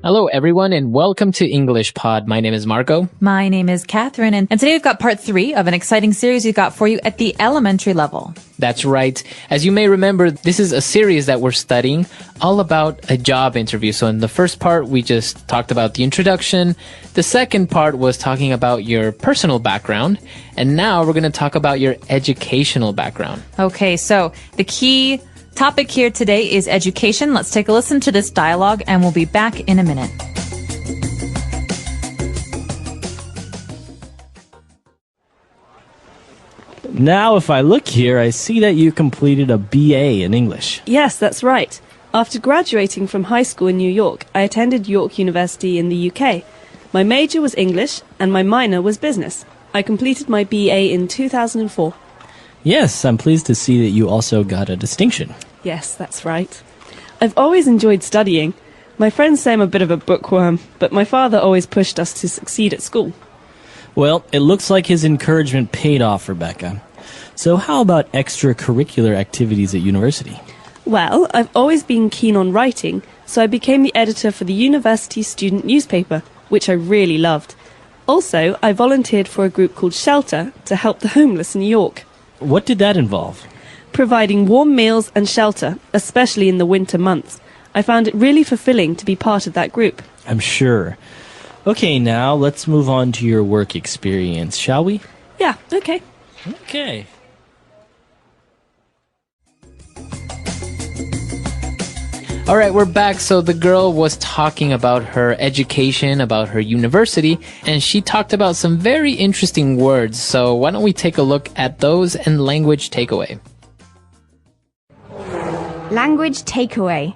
Hello, everyone, and welcome to English Pod. My name is Marco. My name is Catherine, and today we've got part 3 of an exciting series we've got for you at the elementary level. That's right. As you may remember, this is a series that we're studying all about a job interview. So in the first part, we just talked about the introduction. The second part was talking about your personal background. And now we're going to talk about your educational background. Okay, so the key topic here today is education. Let's take a listen to this dialogue, and we'll be back in a minute. Now, if I look here, I see that you completed a BA in English. Yes, that's right. After graduating from high school in New York, I attended York University in the UK. My major was English, and my minor was business. I completed my BA in 2004. Yes, I'm pleased to see that you also got a distinction. Yes, that's right. I've always enjoyed studying. My friends say I'm a bit of a bookworm, but my father always pushed us to succeed at school. Well, it looks like his encouragement paid off, Rebecca. So how about extracurricular activities at university? Well, I've always been keen on writing, so I became the editor for the university student newspaper, which I really loved. Also, I volunteered for a group called Shelter to help the homeless in New York. What did that involve? Providing warm meals and shelter, especially in the winter months. I found it really fulfilling to be part of that group. I'm sure. Okay, now let's move on to your work experience, shall we? Yeah, okay. Okay. All right, we're back. So the girl was talking about her education, about her university, and she talked about some very interesting words. So why don't we take a look at those and language takeaway? Language takeaway.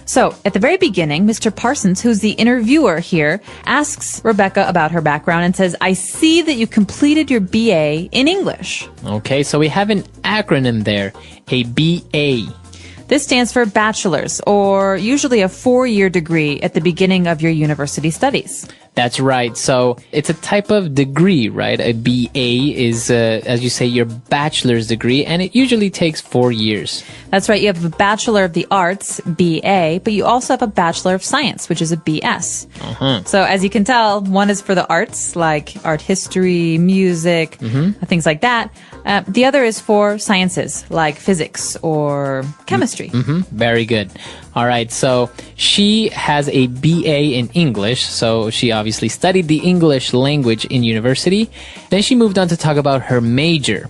So, at the very beginning, Mr. Parsons, who's the interviewer here, asks Rebecca about her background and says, I see that you completed your BA in English. Okay, so we have an acronym there, a BA. This stands for bachelor's, or usually a 4-year degree at the beginning of your university studies. That's right. So it's a type of degree, right? A BA is, as you say, your bachelor's degree, and it usually takes 4 years. That's right. You have a Bachelor of the Arts, BA, but you also have a Bachelor of Science, which is a BS. So as you can tell, one is for the arts, like art history, music, things like that. The other is for sciences, like physics or chemistry. Very good. All right, so she has a BA in English, so she obviously studied the English language in university. Then she moved on to talk about her major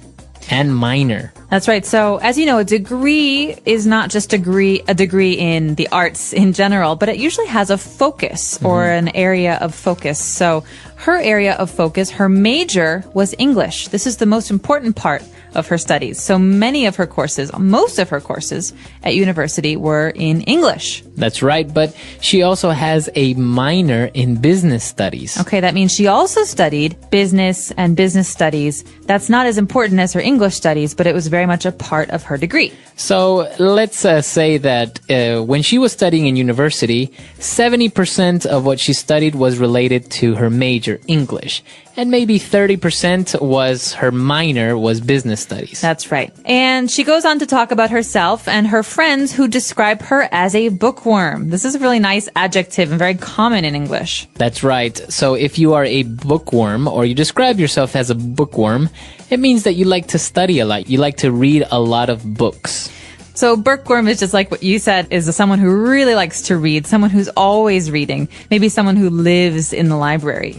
and minor. That's right. So, as you know, a degree is not just a degree in the arts in general, but it usually has a focus or an area of focus. So, her area of focus, her major was English. This is the most important part of her studies. So many of her courses, most of her courses at university were in English. That's right, but she also has a minor in business studies. Okay, that means she also studied business and business studies. That's not as important as her English studies, but it was very much a part of her degree. So let's say that when she was studying in university, 70% of what she studied was related to her major, English. And maybe 30% was her minor, was business studies. That's right. And she goes on to talk about herself and her friends who describe her as a bookworm. This is a really nice adjective and very common in English. That's right. So if you are a bookworm or you describe yourself as a bookworm, it means that you like to study a lot. You like to read a lot of books. So bookworm is just like what you said, is someone who really likes to read, someone who's always reading, maybe someone who lives in the library.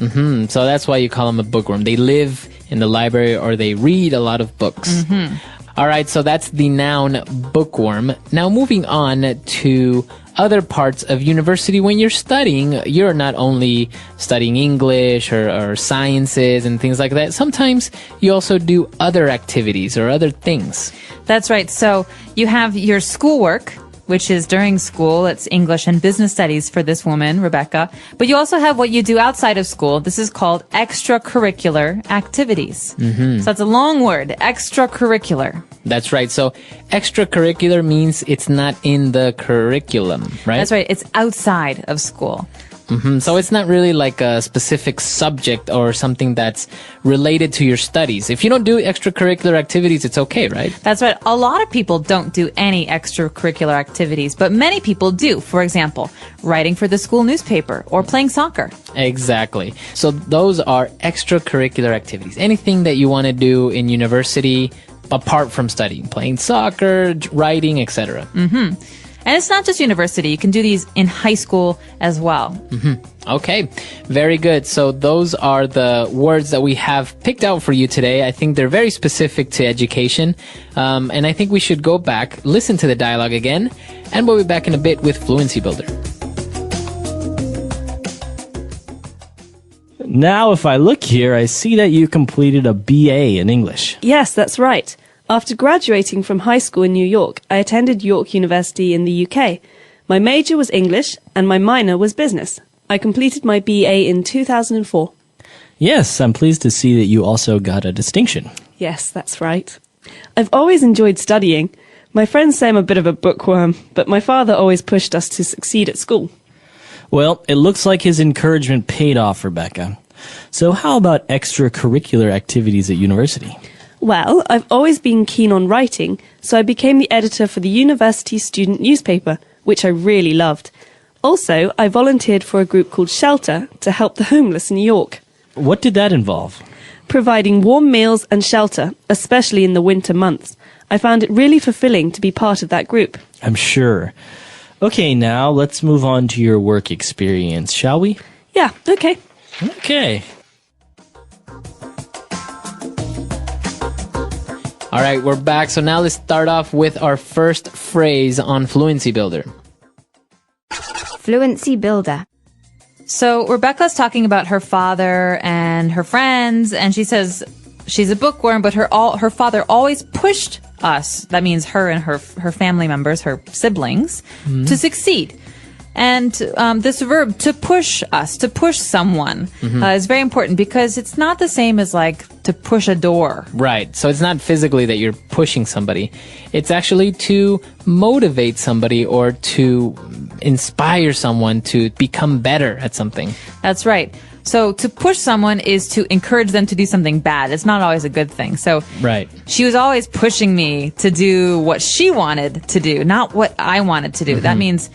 So that's why you call them a bookworm. They live in the library or they read a lot of books. All right, so that's the noun bookworm. Now moving on to other parts of university. When you're studying, you're not only studying English or sciences and things like that. Sometimes you also do other activities or other things. That's right. So you have your schoolwork, which is during school. It's English and business studies for this woman, Rebecca. But you also have what you do outside of school. This is called extracurricular activities. So that's a long word, extracurricular. That's right. So extracurricular means it's not in the curriculum, right? That's right. It's outside of school. So it's not really like a specific subject or something that's related to your studies. If you don't do extracurricular activities, it's okay, right? That's right. A lot of people don't do any extracurricular activities, but many people do. For example, writing for the school newspaper or playing soccer. Exactly. So those are extracurricular activities. Anything that you want to do in university apart from studying, playing soccer, writing, etc. And it's not just university. You can do these in high school as well. Okay, very good. So those are the words that we have picked out for you today. I think they're very specific to education. And I think we should go back, listen to the dialogue again, and we'll be back in a bit with Fluency Builder. Now, if I look here, I see that you completed a BA in English. Yes, that's right. After graduating from high school in New York, I attended York University in the UK. My major was English and my minor was business. I completed my BA in 2004. Yes, I'm pleased to see that you also got a distinction. Yes, that's right. I've always enjoyed studying. My friends say I'm a bit of a bookworm, but my father always pushed us to succeed at school. Well, it looks like his encouragement paid off, Rebecca. So how about extracurricular activities at university? Well, I've always been keen on writing, so I became the editor for the university student newspaper, which I really loved. Also, I volunteered for a group called Shelter to help the homeless in New York. What did that involve? Providing warm meals and shelter, especially in the winter months. I found it really fulfilling to be part of that group. I'm sure. Okay, now let's move on to your work experience, shall we? Yeah, okay. Okay. All right, we're back. So now let's start off with our first phrase on Fluency Builder. Fluency Builder. So Rebecca's talking about her father and her friends, and she says she's a bookworm, but her father always pushed us, that means her and her family members, her siblings, to succeed. And this verb, to push us, to push someone, is very important because it's not the same as like to push a door. Right. So it's not physically that you're pushing somebody. It's actually to motivate somebody or to inspire someone to become better at something. That's right. So to push someone is to encourage them to do something bad. It's not always a good thing. So right. She was always pushing me to do what she wanted to do, not what I wanted to do. That means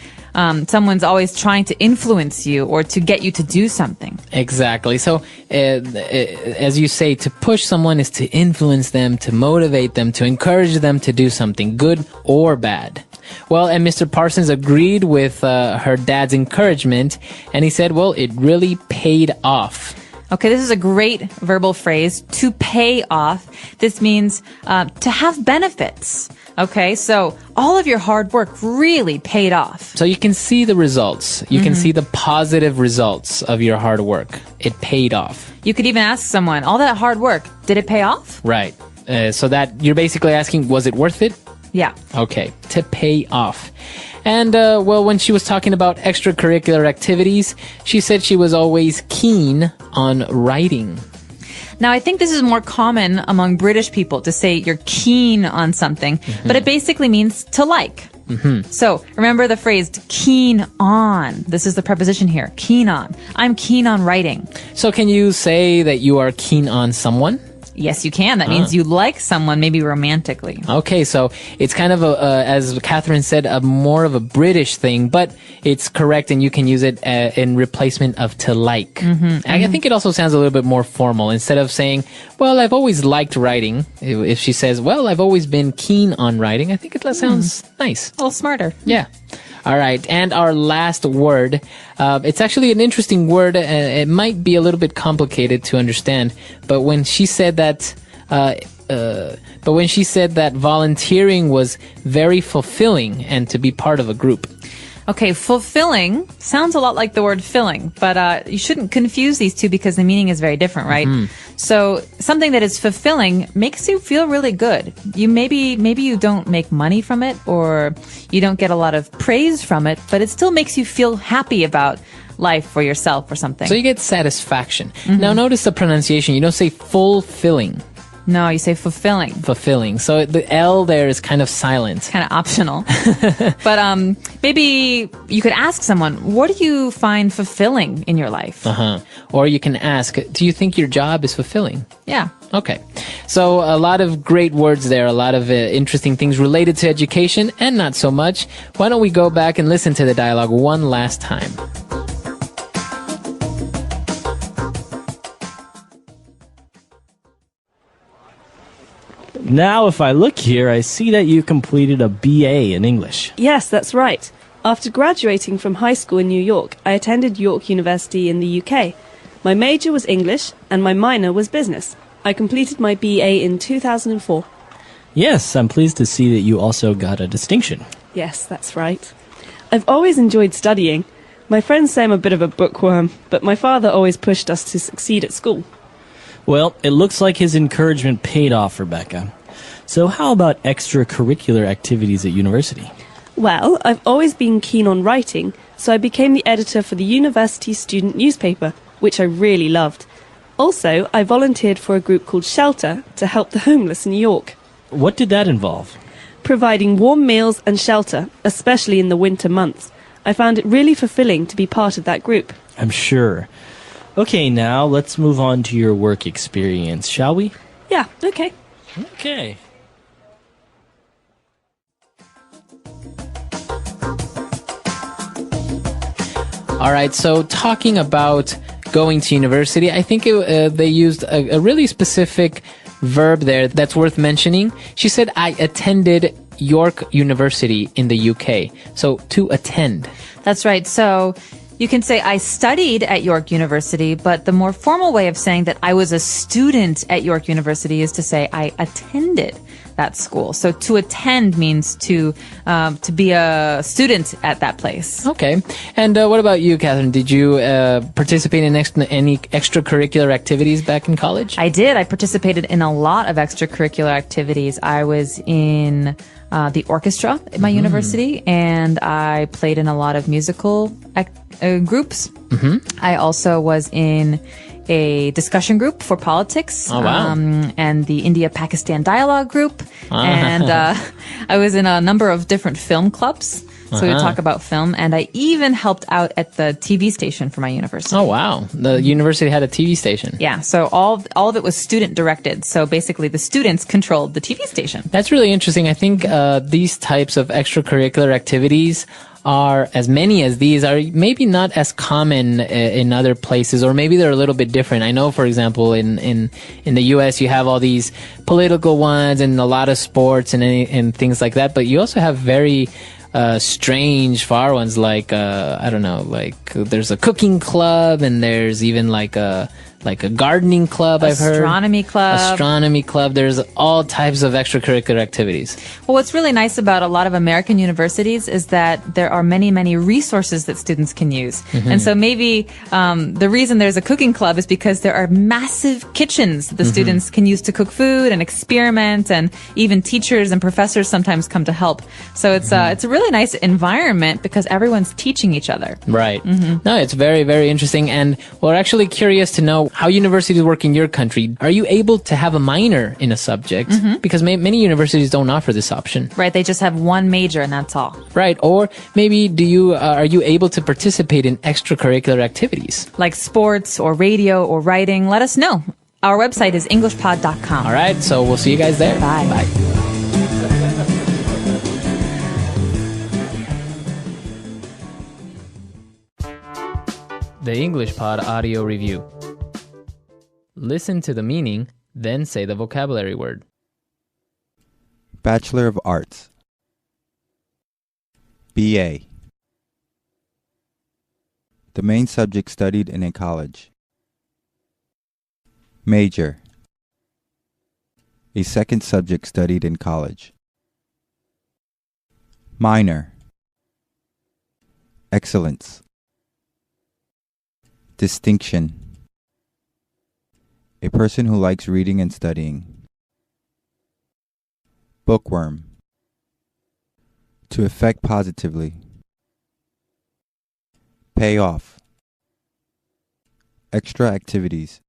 someone's always trying to influence you or to get you to do something. Exactly. So as you say, to push someone is to influence them, to motivate them, to encourage them to do something good or bad. Well, and Mr. Parsons agreed with her dad's encouragement, and he said, well, it really paid off. Okay, this is a great verbal phrase, to pay off. This means to have benefits. Okay, so all of your hard work really paid off. So you can see the results. You can see the positive results of your hard work. It paid off. You could even ask someone, all that hard work, did it pay off? Right. So that you're basically asking, was it worth it? Yeah. Okay, to pay off. And, well, when she was talking about extracurricular activities, she said she was always keen on writing. Now, I think this is more common among British people to say you're keen on something, but it basically means to like. So remember the phrase keen on. This is the preposition here, keen on. I'm keen on writing. So can you say that you are keen on someone? Yes, you can. That means you like someone, maybe romantically. Okay, so it's kind of, as Catherine said, a more of a British thing, but it's correct and you can use it in replacement of to like. I think it also sounds a little bit more formal. Instead of saying, well, I've always liked writing, if she says, well, I've always been keen on writing, I think it sounds nice. A little smarter. Yeah. All right. And our last word, it's actually an interesting word. It might be a little bit complicated to understand, but when she said that, volunteering was very fulfilling and to be part of a group. Okay, fulfilling sounds a lot like the word filling, but you shouldn't confuse these two because the meaning is very different, right? So something that is fulfilling makes you feel really good. You maybe you don't make money from it or you don't get a lot of praise from it, but it still makes you feel happy about life for yourself or something. So you get satisfaction. Now notice the pronunciation. You don't say fulfilling. No, you say fulfilling. Fulfilling. So the L there is kind of silent. Kind of optional. But maybe you could ask someone, what do you find fulfilling in your life? Or you can ask, do you think your job is fulfilling? Yeah. Okay. So a lot of great words there, a lot of interesting things related to education and not so much. Why don't we go back and listen to the dialogue one last time? Now, if I look here, I see that you completed a BA in English. Yes, that's right. After graduating from high school in New York, I attended York University in the UK. My major was English and my minor was business. I completed my BA in 2004. Yes, I'm pleased to see that you also got a distinction. Yes, that's right. I've always enjoyed studying. My friends say I'm a bit of a bookworm, but my father always pushed us to succeed at school. Well, it looks like his encouragement paid off, Rebecca. So how about extracurricular activities at university? Well, I've always been keen on writing, so I became the editor for the university student newspaper, which I really loved. Also, I volunteered for a group called Shelter to help the homeless in New York, What did that involve? providing warm meals and shelter, especially in the winter months. I found it really fulfilling to be part of that group. I'm sure. Okay, now let's move on to your work experience, shall we? Yeah, okay. Okay. All right, so talking about going to university, I think they used a really specific verb there that's worth mentioning. She said, I attended York University in the UK. So to attend. That's right. So you can say I studied at York University, but the more formal way of saying that I was a student at York University is to say I attended that school. So to attend means to be a student at that place. Okay. And what about you, Catherine? Did you participate in any extracurricular activities back in college? I did. I participated in a lot of extracurricular activities. I was in the orchestra at my university, and I played in a lot of musical groups. Mm-hmm. I also was in a discussion group for politics, and the India-Pakistan dialogue group, and I was in a number of different film clubs. So we would talk about film, and I even helped out at the TV station for my university. Oh, wow. The university had a TV station. Yeah, so all of it was student-directed. So basically, the students controlled the TV station. That's really interesting. I think these types of extracurricular activities are, as many as these, are maybe not as common in other places, or maybe they're a little bit different. I know, for example, in the U.S., you have all these political ones and a lot of sports and things like that, but you also have very strange far ones like I don't know, like there's a cooking club, and there's even like a gardening club. I've heard astronomy club. There's all types of extracurricular activities. Well, what's really nice about a lot of American universities is that there are many resources that students can use. Mm-hmm. And so maybe the reason there's a cooking club is because there are massive kitchens that the students can use to cook food and experiment, and even teachers and professors sometimes come to help. So it's a really nice environment because everyone's teaching each other. Right. Mm-hmm. No, it's very, very interesting, and we're actually curious to know how universities work in your country. Are you able to have a minor in a subject? Mm-hmm. Because many universities don't offer this option. Right, they just have one major and that's all. Right, or maybe are you able to participate in extracurricular activities? Like sports or radio or writing? Let us know. Our website is englishpod.com. All right, so we'll see you guys there. Bye. Bye. The English Pod Audio Review. Listen to the meaning, then say the vocabulary word. Bachelor of Arts. BA. The main subject studied in a college. Major. A second subject studied in college. Minor. Excellence. Distinction. A person who likes reading and studying. Bookworm. To affect positively. Pay off. Extra activities.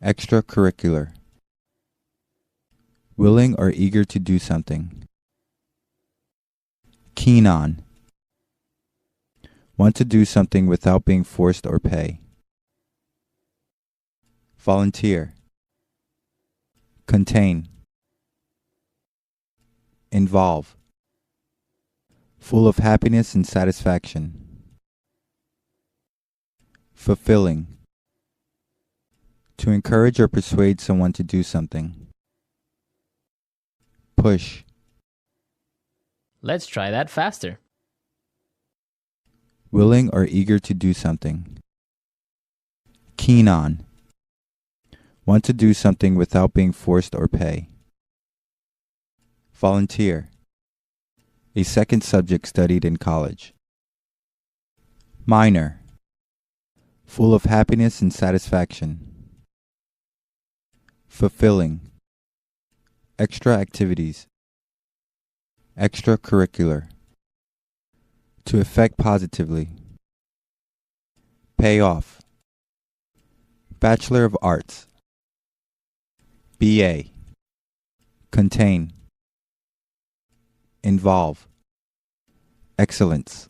extracurricular, willing or eager to do something, keen on, want to do something without being forced or pay, volunteer, contain, involve, full of happiness and satisfaction, fulfilling, to encourage or persuade someone to do something, push, Let's try that faster. willing or eager to do something, keen on, want to do something without being forced or pay, volunteer, a second subject studied in college, minor, full of happiness and satisfaction, fulfilling, extra activities, extracurricular, to affect positively, pay off, Bachelor of Arts, BA, contain, involve, excellence,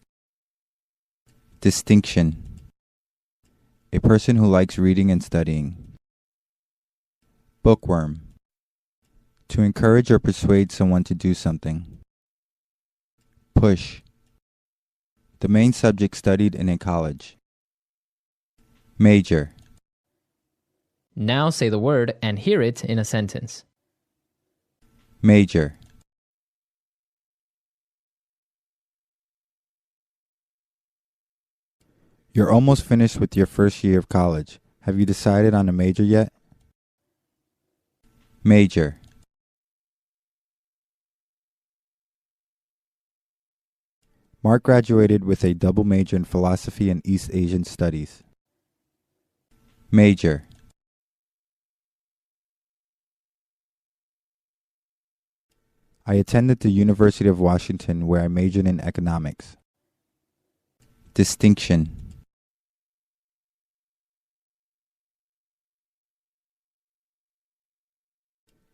distinction, a person who likes reading and studying, bookworm, to encourage or persuade someone to do something, push, the main subject studied in a college, major, Now say the word and hear it in a sentence. major, you're almost finished with your first year of college. Have you decided on a major yet? Major, Mark graduated with a double major in philosophy and East Asian studies. Major, I attended the University of Washington where I majored in economics. Distinction,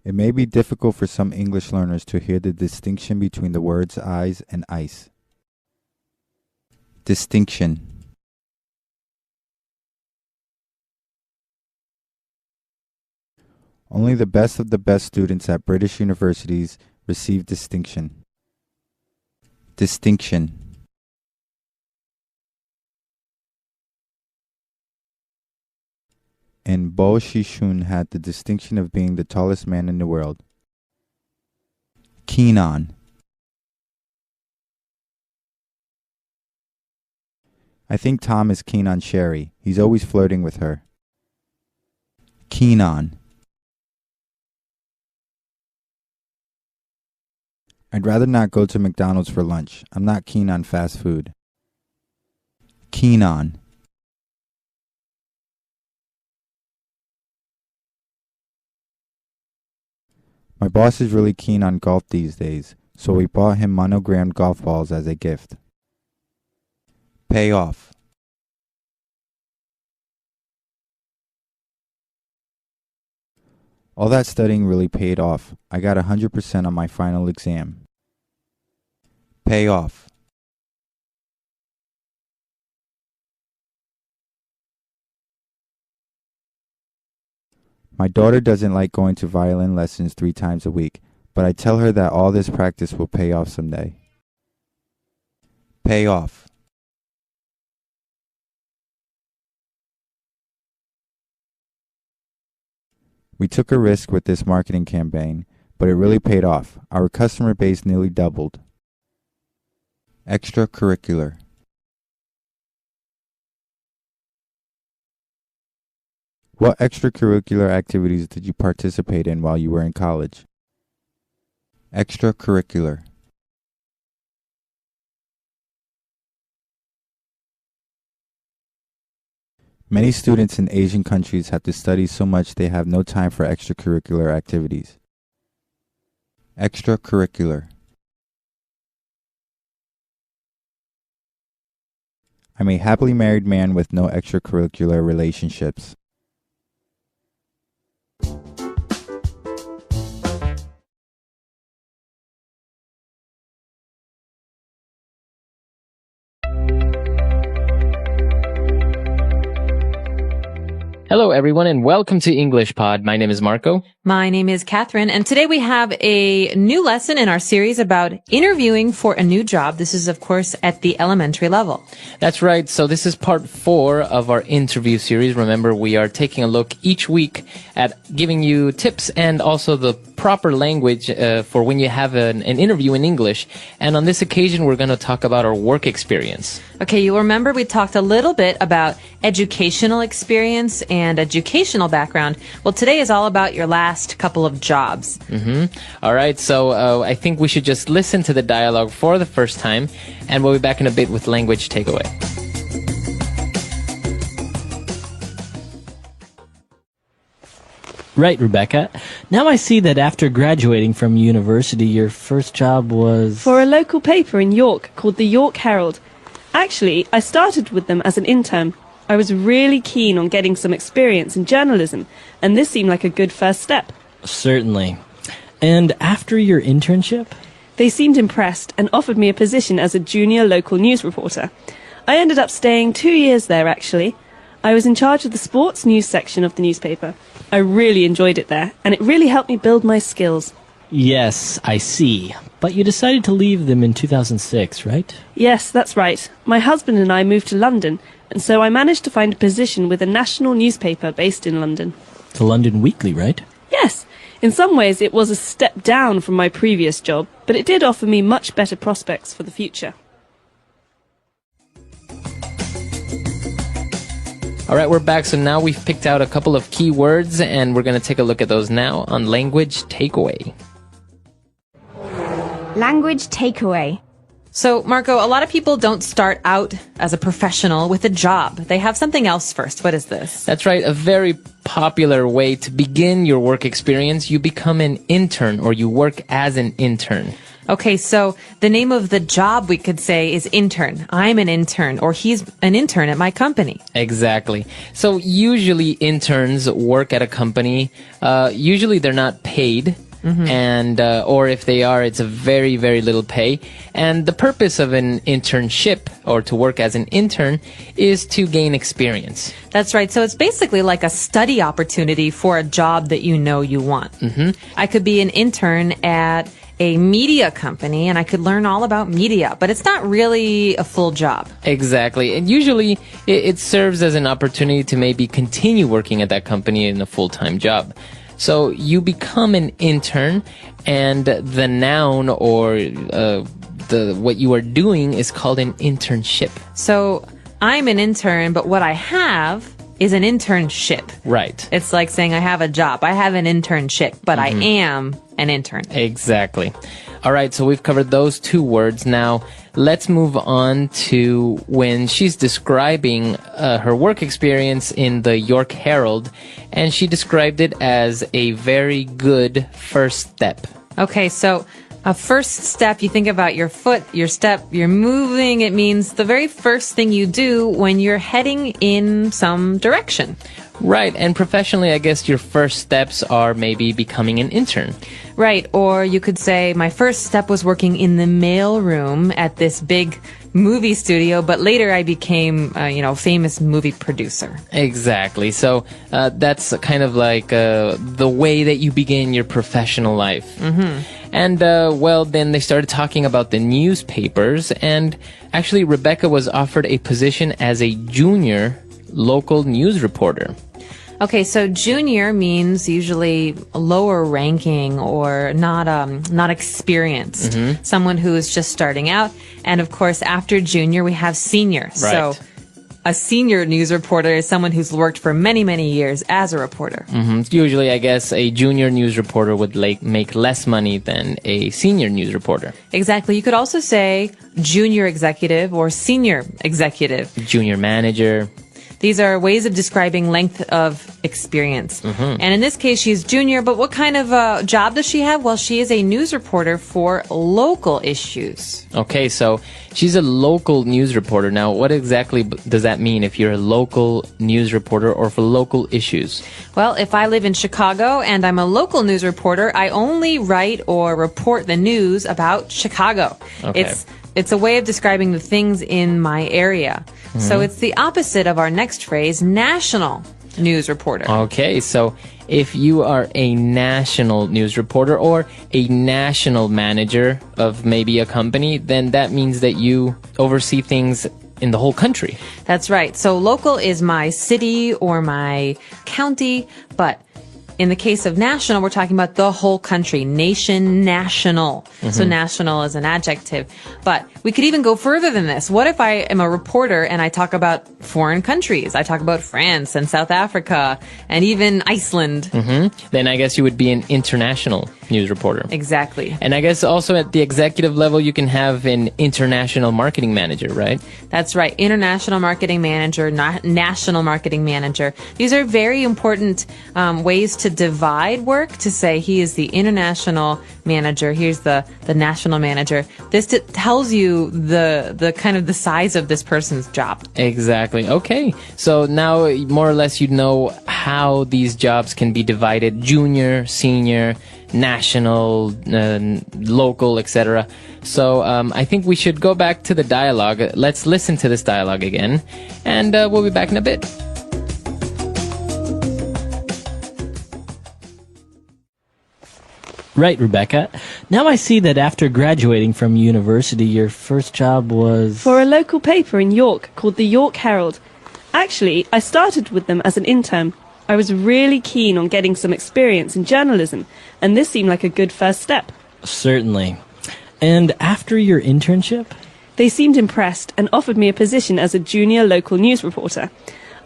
it may be difficult for some English learners to hear the distinction between the words eyes and ice. Distinction, only the best of the best students at British universities receive distinction. Distinction, and Bo Shishun had the distinction of being the tallest man in the world. Keen on, I think Tom is keen on Sherry. He's always flirting with her. Keen on, I'd rather not go to McDonald's for lunch. I'm not keen on fast food. Keen on, my boss is really keen on golf these days, so we bought him monogrammed golf balls as a gift. Pay off, all that studying really paid off. I got 100% on my final exam. Pay off, my daughter doesn't like going to violin lessons 3 times a week, but I tell her that all this practice will pay off someday. Pay off, we took a risk with this marketing campaign, but it really paid off. Our customer base nearly doubled. Extracurricular, what extracurricular activities did you participate in while you were in college? Extracurricular, many students in Asian countries have to study so much they have no time for extracurricular activities. Extracurricular, I'm a happily married man with no extracurricular relationships. Hello, everyone, and welcome to English Pod. My name is Marco. My name is Catherine, and today we have a new lesson in our series about interviewing for a new job. This is, of course, at the elementary level. That's right. So this is part 4 of our interview series. Remember, we are taking a look each week at giving you tips and also the proper language for when you have an interview in English. And on this occasion, we're going to talk about our work experience. Okay, you'll remember we talked a little bit about educational experience and educational background. Well, today is all about your last couple of jobs. All right, so I think we should just listen to the dialogue for the first time, and we'll be back in a bit with language takeaway. Right, Rebecca. Now I see that after graduating from university, your first job was... For a local paper in York called the York Herald. Actually, I started with them as an intern. I was really keen on getting some experience in journalism, and this seemed like a good first step. Certainly. And after your internship? They seemed impressed and offered me a position as a junior local news reporter. I ended up staying 2 years there, actually. I was in charge of the sports news section of the newspaper. I really enjoyed it there, and it really helped me build my skills. Yes, I see. But you decided to leave them in 2006, right? Yes, that's right. My husband and I moved to London, and so I managed to find a position with a national newspaper based in London. The London Weekly, right? Yes. In some ways, it was a step down from my previous job, but it did offer me much better prospects for the future. All right, we're back. So now we've picked out a couple of key words, and we're going to take a look at those now on Language Takeaway. Language takeaway. So, Marco, a lot of people don't start out as a professional with a job. They have something else first. What is this? That's right. A very popular way to begin your work experience. You become an intern, or you work as an intern. Okay, so the name of the job, we could say, is intern. I'm an intern, or he's an intern at my company. Exactly. So usually interns work at a company. Usually they're not paid. And or if they are, it's a very, very little pay. And the purpose of an internship, or to work as an intern, is to gain experience. That's right. So it's basically like a study opportunity for a job that you know you want. I could be an intern at a media company, and I could learn all about media, but it's not really a full job. Exactly. And usually it serves as an opportunity to maybe continue working at that company in a full-time job. So you become an intern, and the noun or what you are doing is called an internship. So I'm an intern, but what I have is an internship. Right. It's like saying I have a job. I have an internship, but I am an intern. Exactly. All right, so we've covered those 2 words. Now, let's move on to when she's describing her work experience in the York Herald, and she described it as a very good first step. Okay, so a first step, you think about your foot, your step, you're moving. It means the very first thing you do when you're heading in some direction. Right, and professionally, I guess your first steps are maybe becoming an intern. Right, or you could say my first step was working in the mail room at this big movie studio, but later I became, famous movie producer. Exactly. So that's kind of like the way that you begin your professional life. And, then they started talking about the newspapers, and actually Rebecca was offered a position as a junior local news reporter. Okay, so junior means usually lower ranking or not experienced. Someone who is just starting out. And of course, after junior, we have senior. Right. So a senior news reporter is someone who's worked for many, many years as a reporter. Usually, I guess, a junior news reporter would make less money than a senior news reporter. Exactly. You could also say junior executive or senior executive. Junior manager. These are ways of describing length of experience. And in this case, she's junior, but what kind of job does she have? Well, she is a news reporter for local issues. Okay, so she's a local news reporter. Now, what exactly does that mean if you're a local news reporter or for local issues? Well, if I live in Chicago and I'm a local news reporter, I only write or report the news about Chicago. Okay. It's a way of describing the things in my area. So it's the opposite of our next phrase, national. news reporter. Okay, so if you are a national news reporter or a national manager of maybe a company, then that means that you oversee things in the whole country. That's right. So local is my city or my county, but in the case of national, we're talking about the whole country, nation, national. So national is an adjective. But we could even go further than this. What if I am a reporter and I talk about foreign countries? I talk about France and South Africa and even Iceland. Then I guess you would be an international news reporter. Exactly. And I guess also at the executive level, you can have an international marketing manager, right? That's right. International marketing manager, national marketing manager. These are very important ways to divide work, to say he is the international manager, here's the national manager. This tells you the kind of the size of this person's job. Exactly. Okay. So now more or less you know how these jobs can be divided: junior, senior, national, local, etc. So I think we should go back to the dialogue. Let's listen to this dialogue again, and we'll be back in a bit. Right, Rebecca. Now I see that after graduating from university, your first job was... For a local paper in York called the York Herald. Actually, I started with them as an intern. I was really keen on getting some experience in journalism, and this seemed like a good first step. Certainly. And after your internship? They seemed impressed and offered me a position as a junior local news reporter.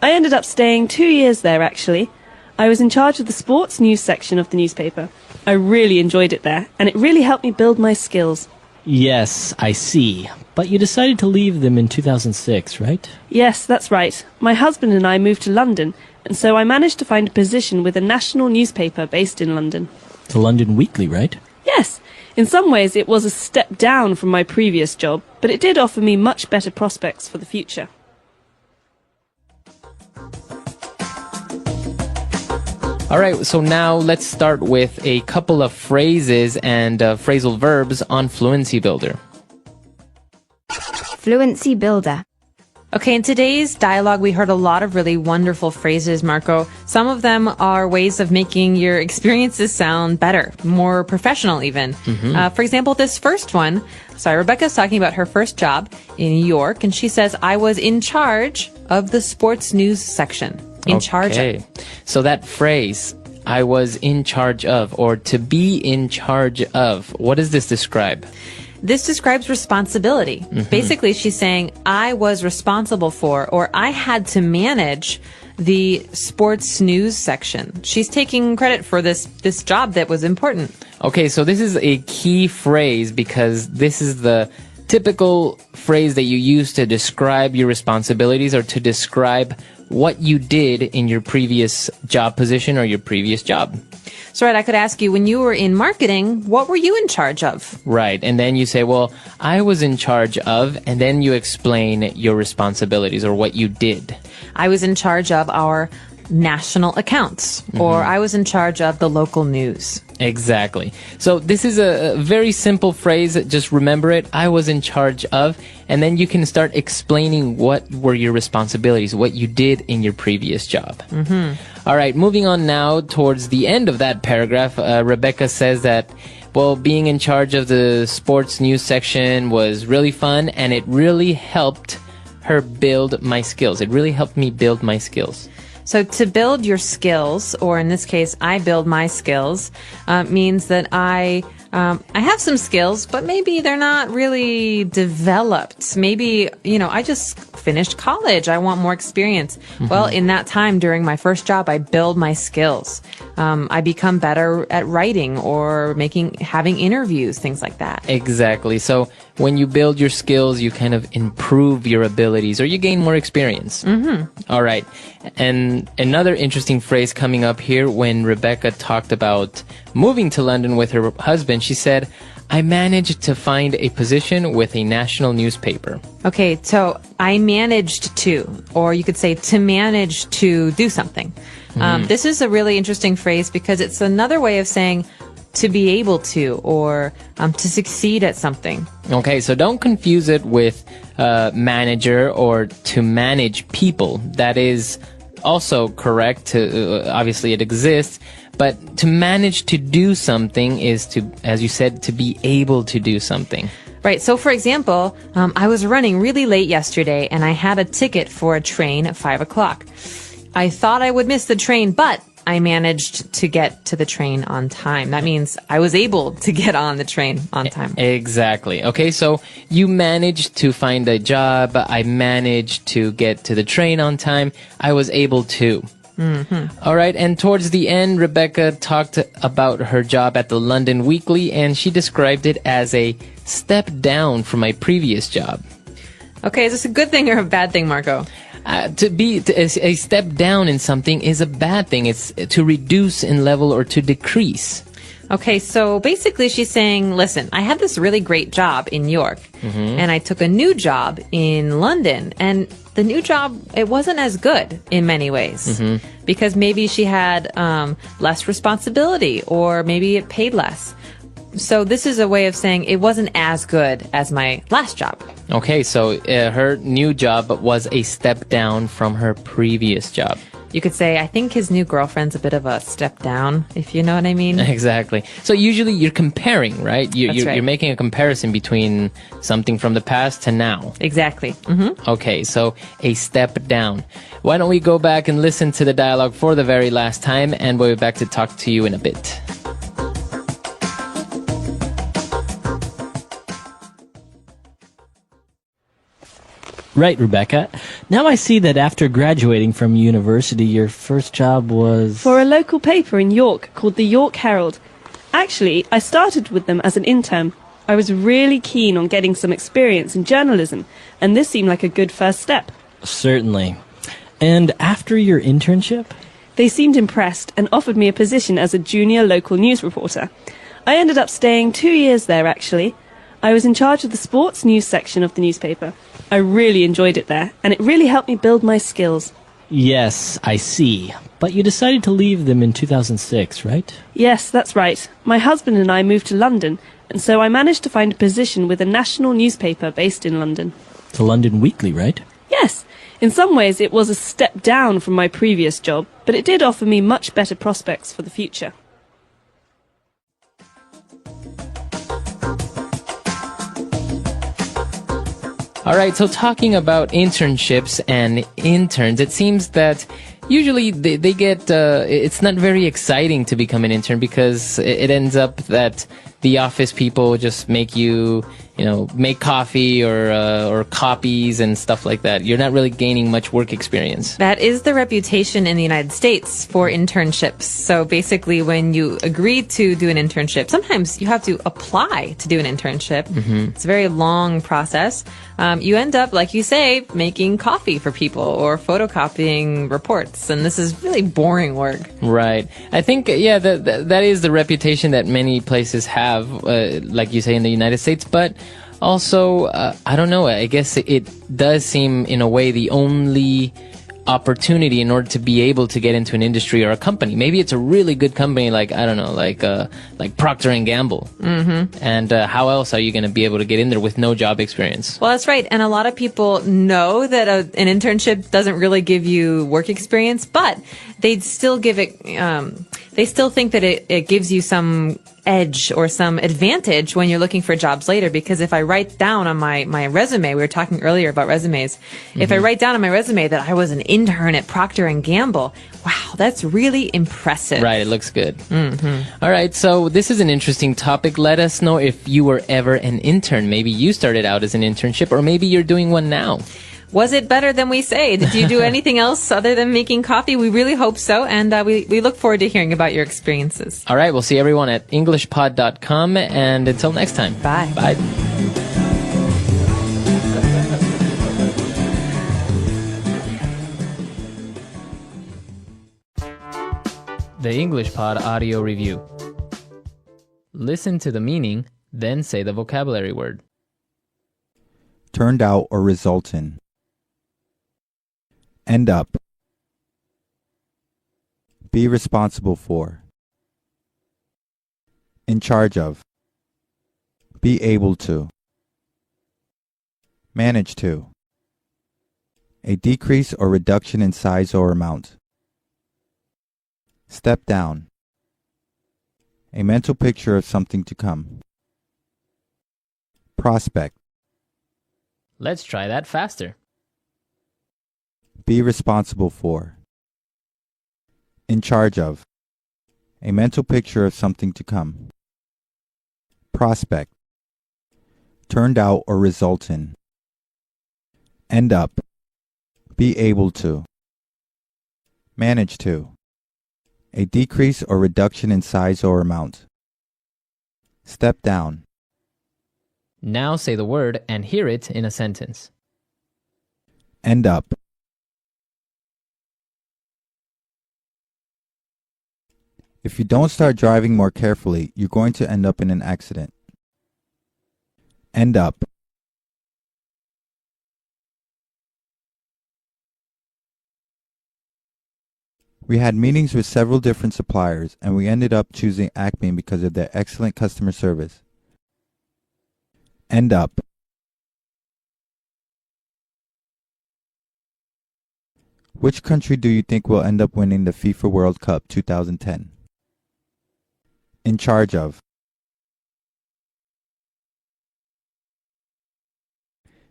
I ended up staying 2 years there, actually. I was in charge of the sports news section of the newspaper. I really enjoyed it there, and it really helped me build my skills. Yes, I see. But you decided to leave them in 2006, right? Yes, that's right. My husband and I moved to London, and so I managed to find a position with a national newspaper based in London. The London Weekly, right? Yes. In some ways, it was a step down from my previous job, but it did offer me much better prospects for the future. All right, so now let's start with a couple of phrases and phrasal verbs on Fluency Builder. Fluency Builder. Okay, in today's dialogue, we heard a lot of really wonderful phrases, Marco. Some of them are ways of making your experiences sound better, more professional even. For example, this first one, Rebecca's talking about her first job in New York, and she says, I was in charge of the sports news section. In charge of. So that phrase, I was in charge of, or to be in charge of, what does this describe? This describes responsibility. Basically, she's saying, I was responsible for, or I had to manage the sports news section. She's taking credit for this job that was important. Okay, so this is a key phrase because this is the typical phrase that you use to describe your responsibilities or to describe what you did in your previous job position or your previous job. So, I could ask you, when you were in marketing, what were you in charge of? Right, and then you say, well, I was in charge of, and then you explain your responsibilities or what you did. I was in charge of our national accounts, or I was in charge of the local news. Exactly. So this is a very simple phrase. Just remember it. I was in charge of, and then you can start explaining what were your responsibilities, what you did in your previous job. All right, moving on now towards the end of that paragraph, Rebecca says that, well, being in charge of the sports news section was really fun, and it really helped her build my skills. It really helped me build my skills. So to build your skills, or in this case, I build my skills, means that I have some skills, but maybe they're not really developed. Maybe, I just finished college. I want more experience. Well, in that time during my first job, I build my skills. I become better at writing or having interviews, things like that. Exactly. So when you build your skills, you kind of improve your abilities or you gain more experience. All right. And another interesting phrase coming up here when Rebecca talked about moving to London with her husband, she said, I managed to find a position with a national newspaper. Okay, so I managed to, or you could say to manage to do something. This is a really interesting phrase because it's another way of saying to be able to, or to succeed at something. Okay, so don't confuse it with manager or to manage people. That is also correct. Obviously, it exists. But to manage to do something is to, as you said, to be able to do something. Right. So, for example, I was running really late yesterday and I had a ticket for a train at 5 o'clock. I thought I would miss the train, but I managed to get to the train on time. That means I was able to get on the train on time. Exactly. Okay, so you managed to find a job. I managed to get to the train on time. I was able to. All right, and towards the end, Rebecca talked about her job at the London Weekly, and she described it as a step down from my previous job. Okay, is this a good thing or a bad thing, Marco? A step down in something is a bad thing. It's to reduce in level or to decrease. Okay, so basically she's saying, listen, I had this really great job in New York, and I took a new job in London, and the new job, it wasn't as good in many ways, because maybe she had less responsibility, or maybe it paid less. So this is a way of saying it wasn't as good as my last job. Okay, so her new job was a step down from her previous job. You could say, I think his new girlfriend's a bit of a step down, if you know what I mean. Exactly. So usually you're comparing, right? That's right. You're making a comparison between something from the past to now. Exactly. Okay, so a step down. Why don't we go back and listen to the dialogue for the very last time, and we'll be back to talk to you in a bit. Right, Rebecca. Now I see that after graduating from university, your first job was... For a local paper in York called the York Herald. Actually, I started with them as an intern. I was really keen on getting some experience in journalism, and this seemed like a good first step. Certainly. And after your internship? They seemed impressed and offered me a position as a junior local news reporter. I ended up staying 2 years there, actually. I was in charge of the sports news section of the newspaper. I really enjoyed it there, and it really helped me build my skills. Yes, I see. But you decided to leave them in 2006, right? Yes, that's right. My husband and I moved to London, and so I managed to find a position with a national newspaper based in London. The London Weekly, right? Yes. In some ways, it was a step down from my previous job, but it did offer me much better prospects for the future. All right, so talking about internships and interns, it seems that usually they get, it's not very exciting to become an intern because it ends up that the office people just make you, make coffee or copies and stuff like that. You're not really gaining much work experience. That is the reputation in the United States for internships. So basically, when you agree to do an internship, sometimes you have to apply to do an internship. It's a very long process. You end up, like you say, making coffee for people or photocopying reports. And this is really boring work. Right. I think, that is the reputation that many places have, like you say, in the United States. But also, I don't know, I guess it does seem, in a way, the only opportunity in order to be able to get into an industry or a company. Maybe it's a really good company, like, I don't know, like Procter and Gamble. And how else are you going to be able to get in there with no job experience? Well, that's right. And a lot of people know that an internship doesn't really give you work experience, but they'd still give it, they still think that it gives you some edge or some advantage when you're looking for jobs later. Because if I write down on my resume, we were talking earlier about resumes, if I write down on my resume that I was an intern at Procter and Gamble, wow, that's really impressive. Right, it looks good. All right, so this is an interesting topic. Let us know if you were ever an intern. Maybe you started out as an internship, or maybe you're doing one now. Was it better than we say? Did you do anything else other than making coffee? We really hope so, and we look forward to hearing about your experiences. All right, we'll see everyone at EnglishPod.com, and until next time. Bye. Bye. The English Pod Audio Review. Listen to the meaning, then say the vocabulary word. Turned out or result in. End up. Be responsible for. In charge of. Be able to. Manage to. A decrease or reduction in size or amount. Step down. A mental picture of something to come. Prospect. Let's try that faster. Be responsible for. In charge of. A mental picture of something to come. Prospect. Turned out or result in. End up. Be able to. Manage to. A decrease or reduction in size or amount. Step down. Now say the word and hear it in a sentence. End up. If you don't start driving more carefully, you're going to end up in an accident. End up. We had meetings with several different suppliers, and we ended up choosing Acme because of their excellent customer service. End up. Which country do you think will end up winning the FIFA World Cup 2010? In charge of.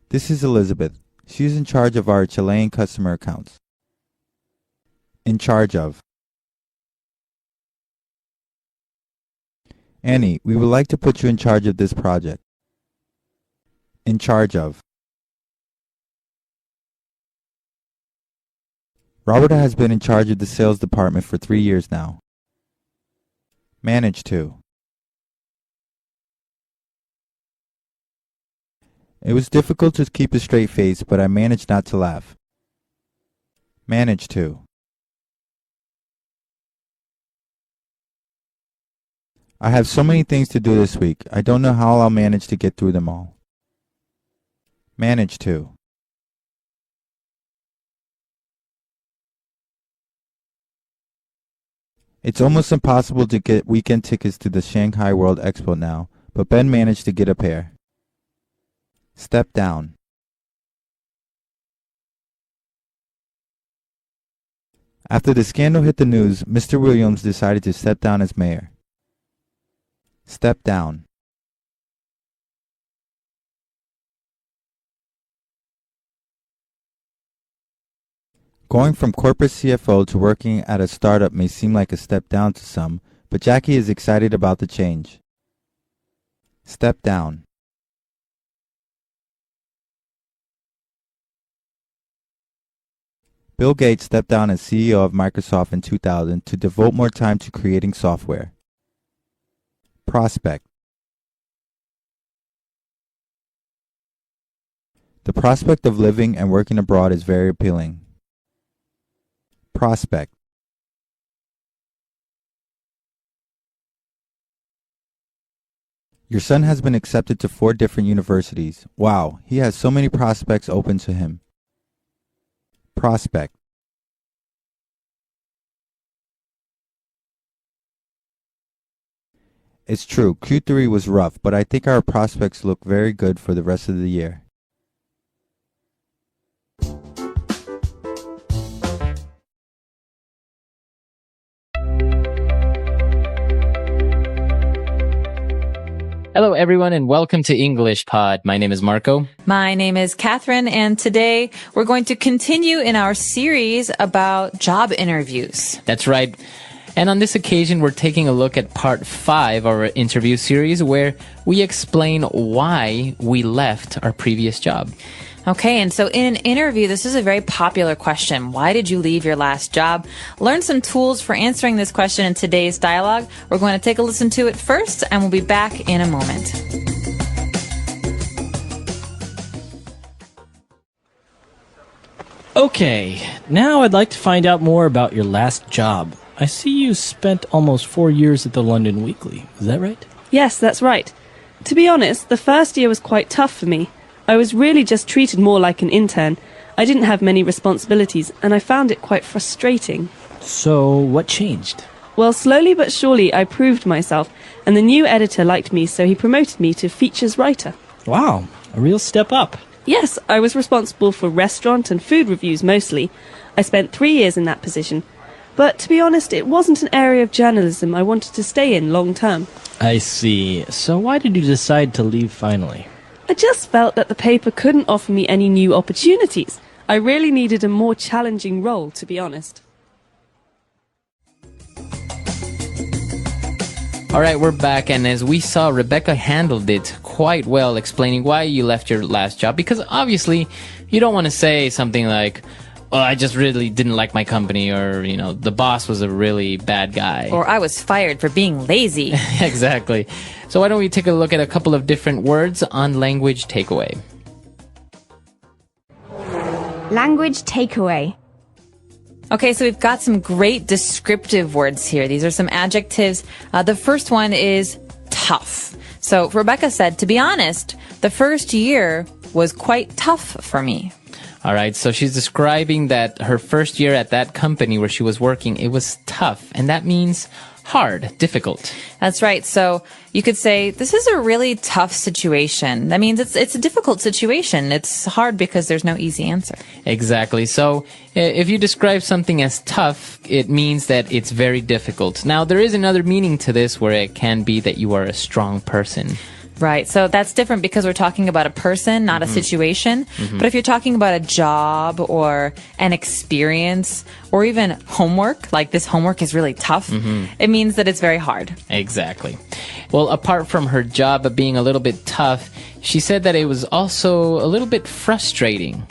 This is Elizabeth. She is in charge of our Chilean customer accounts. In charge of. Annie, we would like to put you in charge of this project. In charge of. Robert has been in charge of the sales department for 3 years now. Manage to. It was difficult to keep a straight face, but I managed not to laugh. Manage to. I have so many things to do this week. I don't know how I'll manage to get through them all. Manage to. It's almost impossible to get weekend tickets to the Shanghai World Expo now, but Ben managed to get a pair. Step down. After the scandal hit the news, Mr. Williams decided to step down as mayor. Step down. Going from corporate CFO to working at a startup may seem like a step down to some, but Jackie is excited about the change. Step down. Bill Gates stepped down as CEO of Microsoft in 2000 to devote more time to creating software. Prospect. The prospect of living and working abroad is very appealing. Prospect. Your son has been accepted to 4 different universities. Wow, he has so many prospects open to him. Prospect. It's true, Q3 was rough, but I think our prospects look very good for the rest of the year. Hello, everyone, and welcome to English Pod. My name is Marco. My name is Catherine, and today we're going to continue in our series about job interviews. That's right. And on this occasion, we're taking a look at part 5 of our interview series, where we explain why we left our previous job. Okay, and so in an interview, this is a very popular question. Why did you leave your last job? Learn some tools for answering this question in today's dialogue. We're going to take a listen to it first, and we'll be back in a moment. Okay, now I'd like to find out more about your last job. I see you spent almost 4 years at the London Weekly. Is that right? Yes, that's right. To be honest, the first year was quite tough for me. I was really just treated more like an intern. I didn't have many responsibilities, and I found it quite frustrating. So, what changed? Well, slowly but surely I proved myself, and the new editor liked me, so he promoted me to features writer. Wow, a real step up. Yes, I was responsible for restaurant and food reviews mostly. I spent 3 years in that position. But to be honest, it wasn't an area of journalism I wanted to stay in long term. I see. So why did you decide to leave finally? I just felt that the paper couldn't offer me any new opportunities. I really needed a more challenging role, to be honest. All right, we're back, and as we saw, Rebecca handled it quite well, explaining why you left your last job, because obviously you don't want to say something like, well, I just really didn't like my company, or, the boss was a really bad guy. Or I was fired for being lazy. Exactly. So why don't we take a look at a couple of different words on language takeaway. Language takeaway. Okay, so we've got some great descriptive words here. These are some adjectives. The first one is tough. So Rebecca said, to be honest, the first year was quite tough for me. All right, so she's describing that her first year at that company where she was working, it was tough, and that means hard, difficult. That's right. So you could say, this is a really tough situation. That means it's a difficult situation. It's hard because there's no easy answer. Exactly. So if you describe something as tough, it means that it's very difficult. Now, there is another meaning to this where it can be that you are a strong person. Right. So that's different because we're talking about a person, not a situation. But if you're talking about a job or an experience or even homework, like this homework is really tough, it means that it's very hard. Exactly. Well, apart from her job being a little bit tough, she said that it was also a little bit frustrating.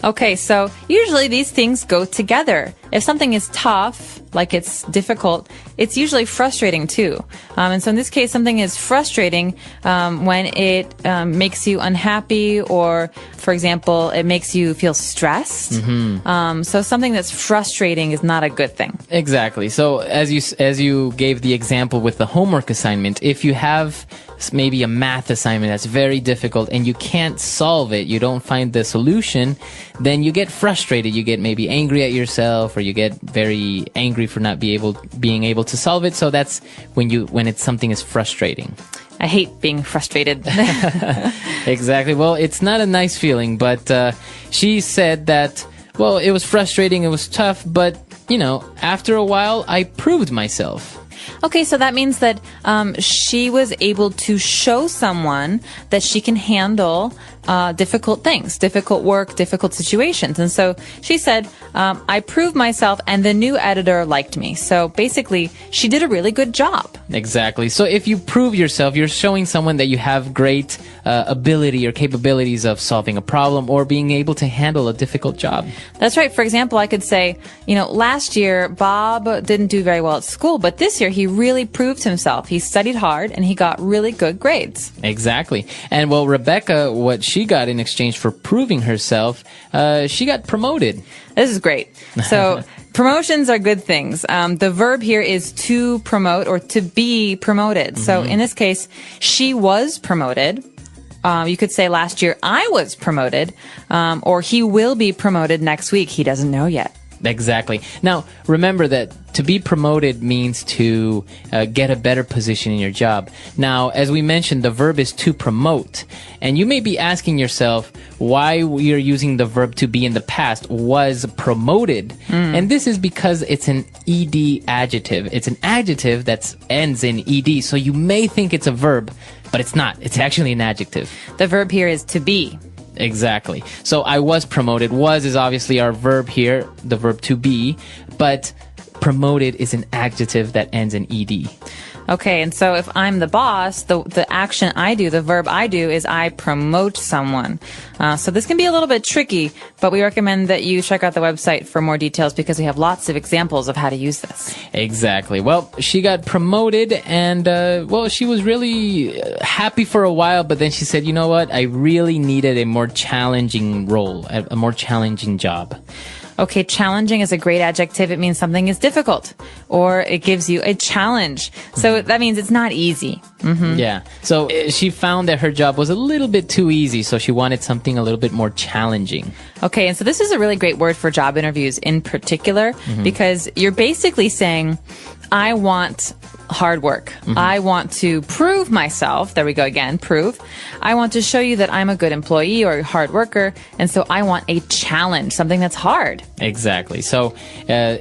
Okay, so usually these things go together. If something is tough, like it's difficult, it's usually frustrating too. And so in this case, something is frustrating when it makes you unhappy or, for example, it makes you feel stressed. So something that's frustrating is not a good thing. Exactly. So as you gave the example with the homework assignment, if you have maybe a math assignment that's very difficult and you can't solve it, you don't find the solution, then you get frustrated. You get maybe angry at yourself, or you get very angry for not being able to solve it. So that's when it's something is frustrating. I hate being frustrated. Exactly. Well, it's not a nice feeling, but she said that, well, it was frustrating, it was tough, but, after a while, I proved myself. Okay, so that means that she was able to show someone that she can handle difficult things, difficult work, difficult situations. And so she said, I proved myself and the new editor liked me. So basically, she did a really good job. Exactly. So if you prove yourself, you're showing someone that you have great ability or capabilities of solving a problem or being able to handle a difficult job. That's right. For example, I could say, last year, Bob didn't do very well at school, but this year he really proved himself. He studied hard and he got really good grades. Exactly. And well, Rebecca, what she got in exchange for proving herself, she got promoted. This is great. So promotions are good things. The verb here is to promote or to be promoted. So in this case, she was promoted. You could say last year I was promoted, or he will be promoted next week. He doesn't know yet. Exactly. Now, remember that to be promoted means to get a better position in your job. Now, as we mentioned, the verb is to promote. And you may be asking yourself why we are using the verb to be in the past, was promoted. And this is because it's an ed adjective. It's an adjective that ends in ed. So you may think it's a verb, but it's not. It's actually an adjective. The verb here is to be. Exactly. So I was promoted. Was is obviously our verb here, the verb to be, but promoted is an adjective that ends in ed. Okay, and so if I'm the boss, the action I do, the verb I do, is I promote someone. So this can be a little bit tricky, but we recommend that you check out the website for more details because we have lots of examples of how to use this. Exactly. Well, she got promoted and, she was really happy for a while, but then she said, you know what? I really needed a more challenging role, a more challenging job. Okay, challenging is a great adjective. It means something is difficult or it gives you a challenge. So that means it's not easy. Yeah. So she found that her job was a little bit too easy, so she wanted something a little bit more challenging. Okay, and so this is a really great word for job interviews in particular because you're basically saying, I want hard work. I want to prove myself. There we go again, prove. I want to show you that I'm a good employee or a hard worker. And so I want a challenge, something that's hard. Exactly. So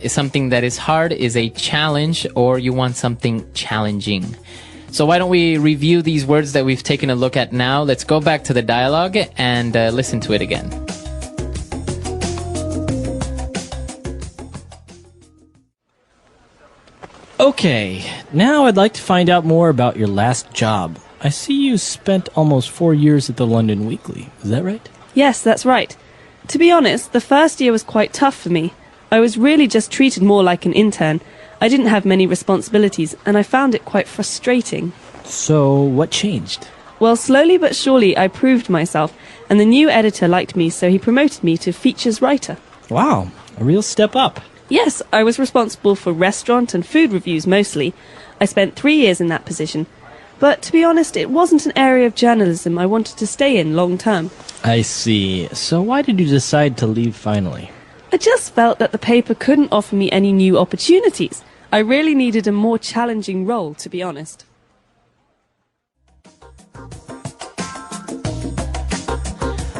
something that is hard is a challenge, or you want something challenging. So why don't we review these words that we've taken a look at now? Let's go back to the dialogue and listen to it again. Okay, now I'd like to find out more about your last job. I see you spent almost 4 years at the London Weekly. Is that right? Yes, that's right. To be honest, the first year was quite tough for me. I was really just treated more like an intern. I didn't have many responsibilities, and I found it quite frustrating. So, what changed? Well, slowly but surely I proved myself, and the new editor liked me, so he promoted me to features writer. Wow, a real step up. Yes, I was responsible for restaurant and food reviews mostly. I spent 3 years in that position. But to be honest, it wasn't an area of journalism I wanted to stay in long term. I see. So why did you decide to leave finally? I just felt that the paper couldn't offer me any new opportunities. I really needed a more challenging role, to be honest.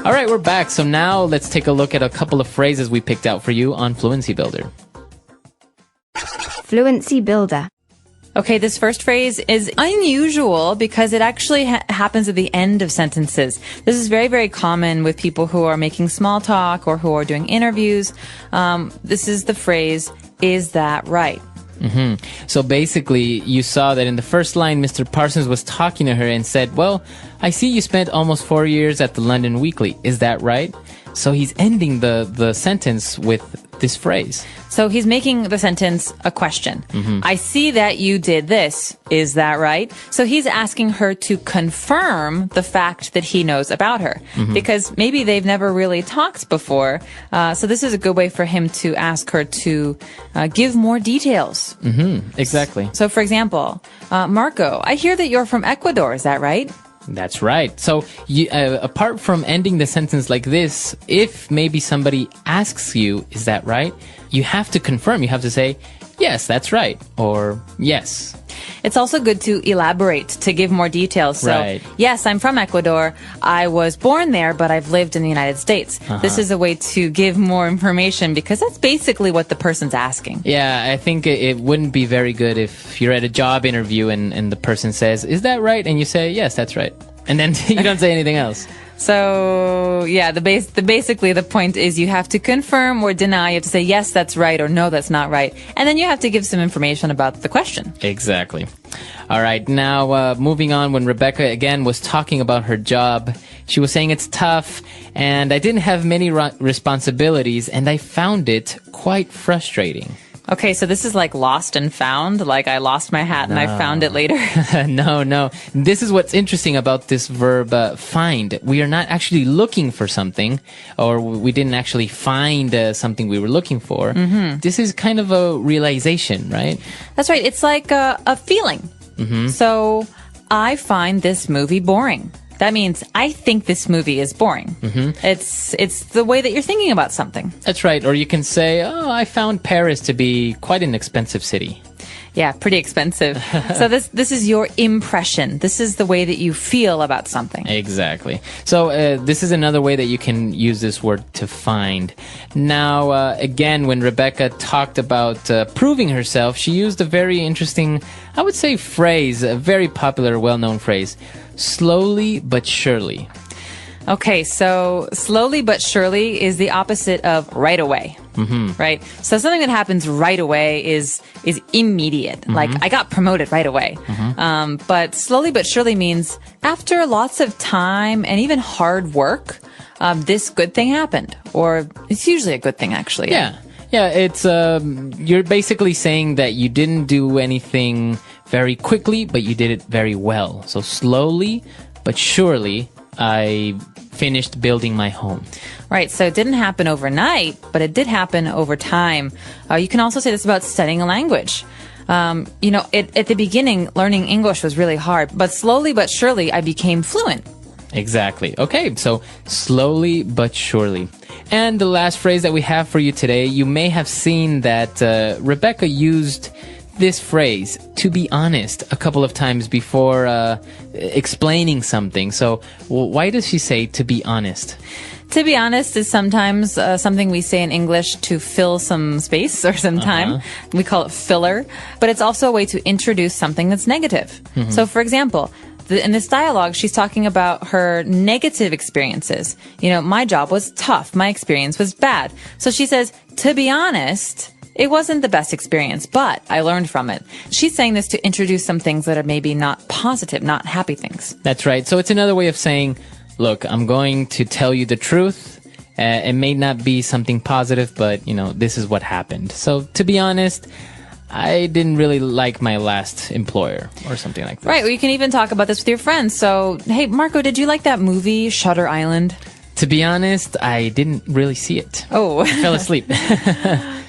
All right, we're back. So now let's take a look at a couple of phrases we picked out for you on Fluency Builder. Fluency Builder. Okay, this first phrase is unusual because it actually happens at the end of sentences. This is very, very common with people who are making small talk or who are doing interviews. This is the phrase, "Is that right?" So basically, you saw that in the first line, Mr. Parsons was talking to her and said, well, I see you spent almost 4 years at the London Weekly. Is that right? So he's ending the sentence with this phrase. So he's making the sentence a question. I see that you did this. Is that right? So he's asking her to confirm the fact that he knows about her, because maybe they've never really talked before. So this is a good way for him to ask her to give more details. Exactly. So for example, Marco, I hear that you're from Ecuador. Is that right? That's right. So you, apart from ending the sentence like this, if maybe somebody asks you, is that right? You have to confirm. You have to say, yes, that's right. Or yes. It's also good to elaborate, to give more details. So, Right. yes, I'm from Ecuador. I was born there, but I've lived in the United States. This is a way to give more information because that's basically what the person's asking. Yeah, I think it wouldn't be very good if you're at a job interview and the person says, is that right? And you say, yes, that's right. And then you don't say anything else. So, yeah, basically the point is you have to confirm or deny. You have to say, yes, that's right, or no, that's not right. And then you have to give some information about the question. Exactly. All right. Now, moving on, when Rebecca, again, was talking about her job, she was saying it's tough, and I didn't have many responsibilities, and I found it quite frustrating. Okay, so this is like lost and found, like I lost my hat and I found it later. No. This is what's interesting about this verb, find. We are not actually looking for something, or we didn't actually find something we were looking for. This is kind of a realization, right? That's right. It's like a feeling. So I find this movie boring. That means I think this movie is boring. It's the way that you're thinking about something. That's right. Or you can say, oh, I found Paris to be quite an expensive city. Yeah, pretty expensive. So this is your impression. This is the way that you feel about something. Exactly. So this is another way that you can use this word to find. Now, again, when Rebecca talked about proving herself, she used a very interesting, I would say, phrase, a very popular, well-known phrase, slowly but surely. Okay, so slowly but surely is the opposite of right away. Right? So something that happens right away is immediate. Like, I got promoted right away. But slowly but surely means after lots of time and even hard work, this good thing happened. Or it's usually a good thing, actually. Yeah, it's, you're basically saying that you didn't do anything very quickly, but you did it very well. So slowly but surely, I finished building my home. Right, so it didn't happen overnight, but it did happen over time. You can also say this about studying a language. At the beginning, learning English was really hard, but slowly but surely, I became fluent. Exactly. Okay, so slowly but surely. And the last phrase that we have for you today, you may have seen that Rebecca used this phrase, to be honest, a couple of times before explaining something. So why does she say to be honest? To be honest is sometimes something we say in English to fill some space or some time. We call it filler. But it's also a way to introduce something that's negative. So, for example, in this dialogue, she's talking about her negative experiences. You know, my job was tough. My experience was bad. So she says, to be honest, it wasn't the best experience, but I learned from it. She's saying this to introduce some things that are maybe not positive, not happy things. That's right. So it's another way of saying, look, I'm going to tell you the truth. It may not be something positive, but, you know, this is what happened. So to be honest, I didn't really like my last employer or something like that. Right. Well, you can even talk about this with your friends. So, hey, Marco, did you like that movie, Shutter Island? To be honest, I didn't really see it. Oh. I fell asleep.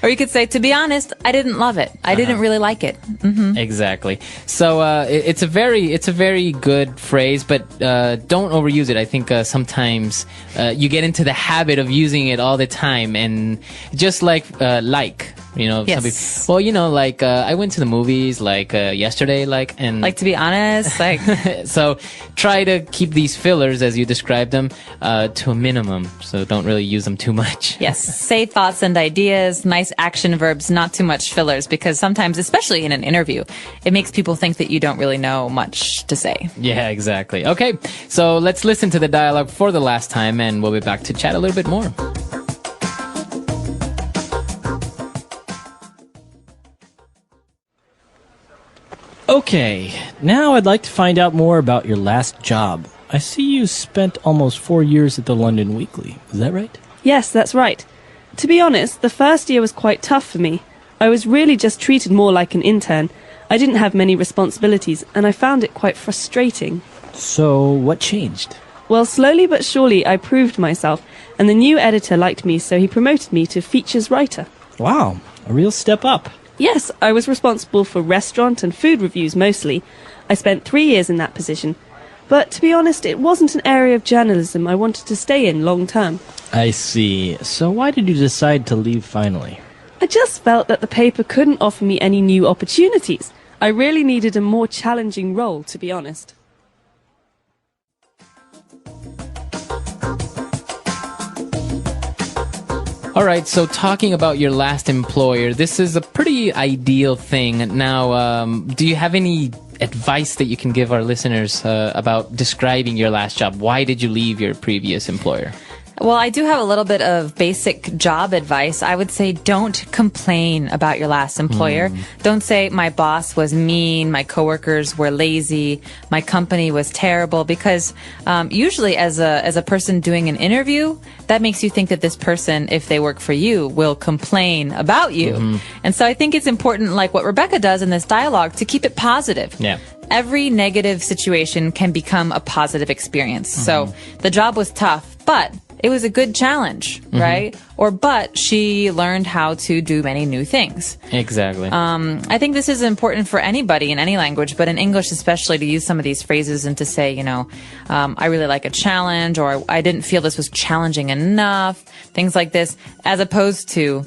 Or you could say, to be honest, I didn't love it. I didn't really like it. Exactly. So it's a very good phrase, but don't overuse it. I think sometimes you get into the habit of using it all the time, and just like. You know, Yes. well, you know, like I went to the movies yesterday, and Like, to be honest, like, so try to keep these fillers as you described them to a minimum. So don't really use them too much. yes, say thoughts and ideas, nice action verbs, not too much fillers, because sometimes, especially in an interview, it makes people think that you don't really know much to say. Yeah, exactly. Okay, so let's listen to the dialogue for the last time, and we'll be back to chat a little bit more. Okay, now I'd like to find out more about your last job. I see you spent almost 4 years at the London Weekly. Is that right? Yes, that's right. To be honest, the first year was quite tough for me. I was really just treated more like an intern. I didn't have many responsibilities, and I found it quite frustrating. So, what changed? Well, slowly but surely I proved myself, and the new editor liked me, so he promoted me to features writer. Wow, a real step up. Yes, I was responsible for restaurant and food reviews mostly. I spent 3 years in that position. But to be honest, it wasn't an area of journalism I wanted to stay in long term. I see. So why did you decide to leave finally? I just felt that the paper couldn't offer me any new opportunities. I really needed a more challenging role, to be honest. All right, so talking about your last employer, this is a pretty ideal thing. Now, do you have any advice that you can give our listeners about describing your last job? Why did you leave your previous employer? Well, I do have a little bit of basic job advice. I would say don't complain about your last employer. Don't say my boss was mean, my coworkers were lazy, my company was terrible, because usually as a person doing an interview, that makes you think that this person, if they work for you, will complain about you. And so I think it's important, like what Rebecca does in this dialogue, to keep it positive. Yeah. Every negative situation can become a positive experience. So the job was tough, but it was a good challenge, right? But she learned how to do many new things. Exactly. I think this is important for anybody in any language, but in English especially, to use some of these phrases and to say, I really like a challenge, or I didn't feel this was challenging enough, things like this, as opposed to,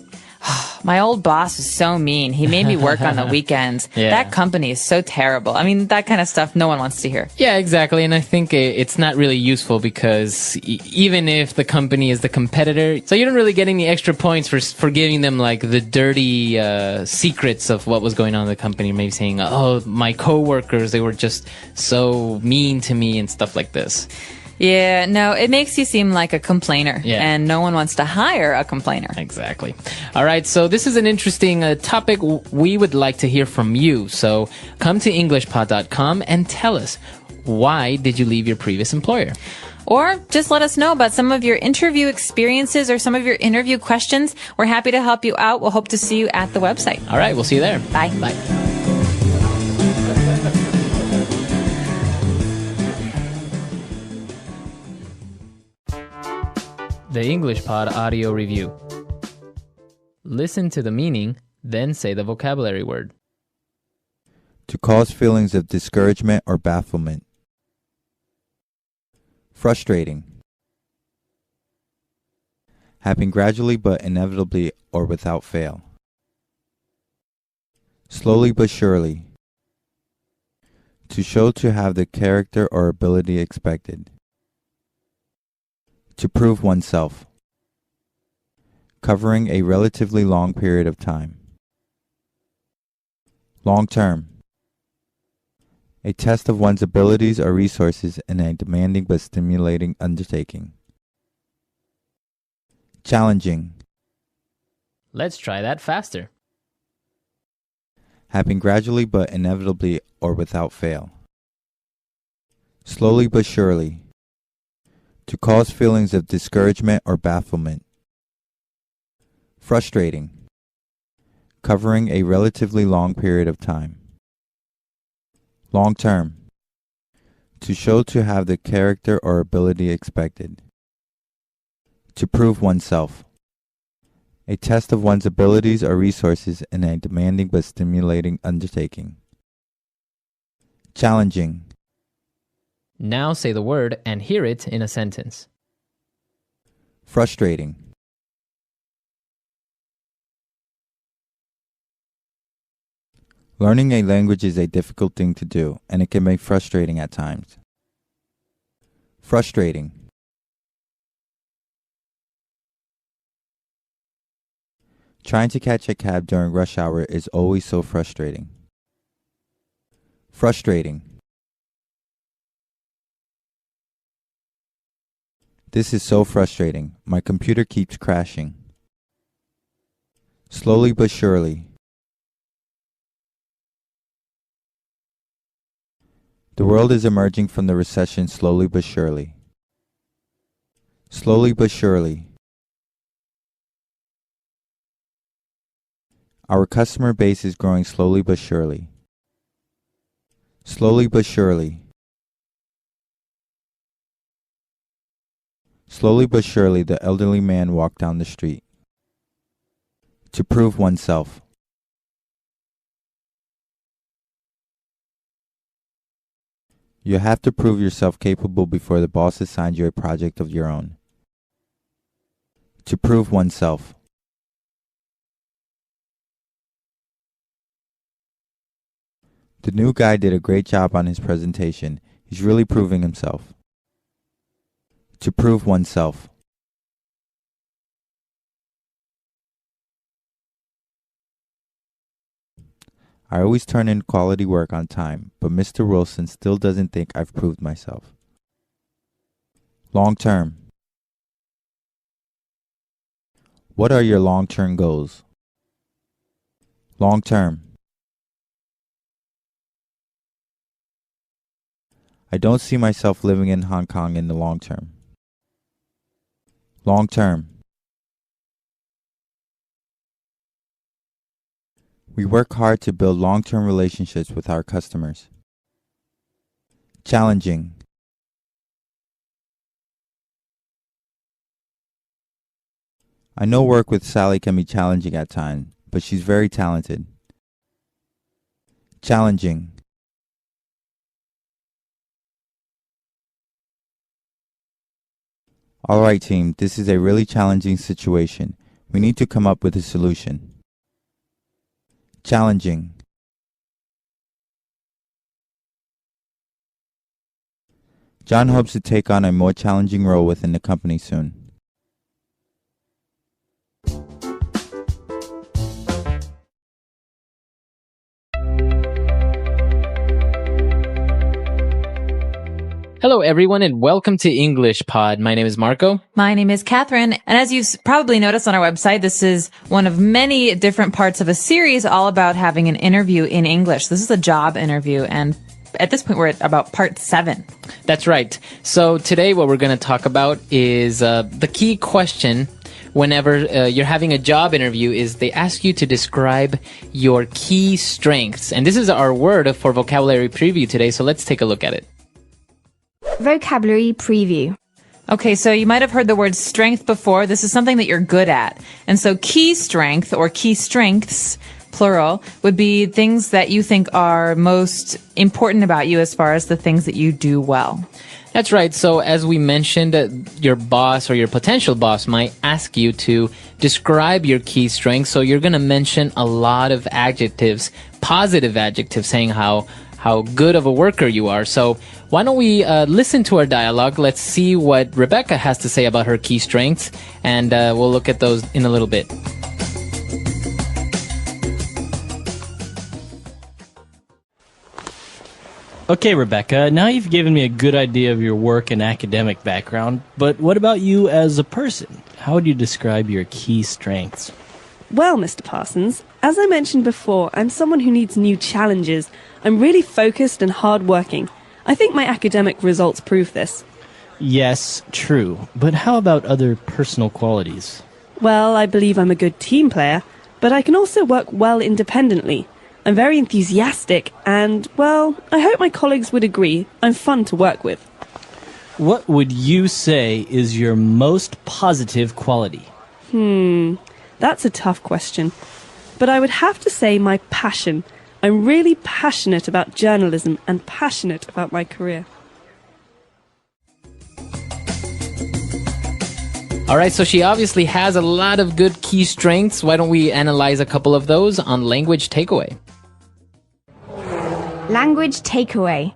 my old boss is so mean. He made me work on the weekends. Yeah. That company is so terrible. I mean, that kind of stuff no one wants to hear. Yeah, exactly. And I think it's not really useful because even if the company is the competitor, so you don't really get any extra points for giving them like the dirty secrets of what was going on in the company. Maybe saying, oh, my coworkers, they were just so mean to me and stuff like this. Yeah, no, it makes you seem like a complainer, Yeah. and no one wants to hire a complainer. Exactly. All right, so this is an interesting topic. We would like to hear from you. So come to EnglishPod.com and tell us, why did you leave your previous employer? Or just let us know about some of your interview experiences or some of your interview questions. We're happy to help you out. We'll hope to see you at the website. All right, we'll see you there. Bye. Bye. The English Pod Audio Review. Listen to the meaning, then say the vocabulary word. To cause feelings of discouragement or bafflement. Frustrating. Happen gradually but inevitably or without fail. Slowly but surely. To show to have the character or ability expected. To prove oneself. Covering a relatively long period of time. Long term. A test of one's abilities or resources in a demanding but stimulating undertaking. Challenging. Let's try that faster. Happen gradually but inevitably or without fail. Slowly but surely. To cause feelings of discouragement or bafflement. Frustrating. Covering a relatively long period of time. Long term. To show to have the character or ability expected. To prove oneself. A test of one's abilities or resources in a demanding but stimulating undertaking. Challenging. Now say the word and hear it in a sentence. Frustrating. Learning a language is a difficult thing to do, and it can be frustrating at times. Frustrating. Trying to catch a cab during rush hour is always so frustrating. Frustrating. This is so frustrating. My computer keeps crashing. Slowly but surely. The world is emerging from the recession slowly but surely. Slowly but surely. Our customer base is growing slowly but surely. Slowly but surely. Slowly but surely the elderly man walked down the street. To prove oneself. You have to prove yourself capable before the boss assigns you a project of your own. To prove oneself. The new guy did a great job on his presentation. He's really proving himself. To prove oneself. I always turn in quality work on time, but Mr. Wilson still doesn't think I've proved myself. Long term. What are your long-term goals? Long term. I don't see myself living in Hong Kong in the long term. Long term. We work hard to build long-term relationships with our customers. Challenging. I know work with Sally can be challenging at times, but she's very talented. Challenging. All right, team, this is a really challenging situation. We need to come up with a solution. Challenging. John hopes to take on a more challenging role within the company soon. Hello, everyone, and welcome to English Pod. My name is Marco. My name is Catherine, and as you've probably noticed on our website, this is one of many different parts of a series all about having an interview in English. This is a job interview, and at this point, we're at about part 7. That's right. So today what we're going to talk about is the key question whenever you're having a job interview is they ask you to describe your key strengths. And this is our word for vocabulary preview today, so let's take a look at it. Vocabulary preview. Okay, so you might have heard the word strength before. This is something that you're good at. And so key strength or key strengths, plural, would be things that you think are most important about you as far as the things that you do well. That's right. So as we mentioned, your boss or your potential boss might ask you to describe your key strengths. So you're going to mention a lot of adjectives positive adjective saying how good of a worker you are. So why don't we listen to our dialogue? Let's see what Rebecca has to say about her key strengths, and we'll look at those in a little bit. Okay, Rebecca, now you've given me a good idea of your work and academic background, but what about you as a person? How would you describe your key strengths? Well, Mr. Parsons, as I mentioned before, I'm someone who needs new challenges. I'm really focused and hardworking. I think my academic results prove this. Yes, true, but how about other personal qualities? Well, I believe I'm a good team player, but I can also work well independently. I'm very enthusiastic and, well, I hope my colleagues would agree. I'm fun to work with. What would you say is your most positive quality? That's a tough question. But I would have to say my passion. I'm really passionate about journalism and passionate about my career. All right, so she obviously has a lot of good key strengths. Why don't we analyze a couple of those on Language Takeaway? Language takeaway.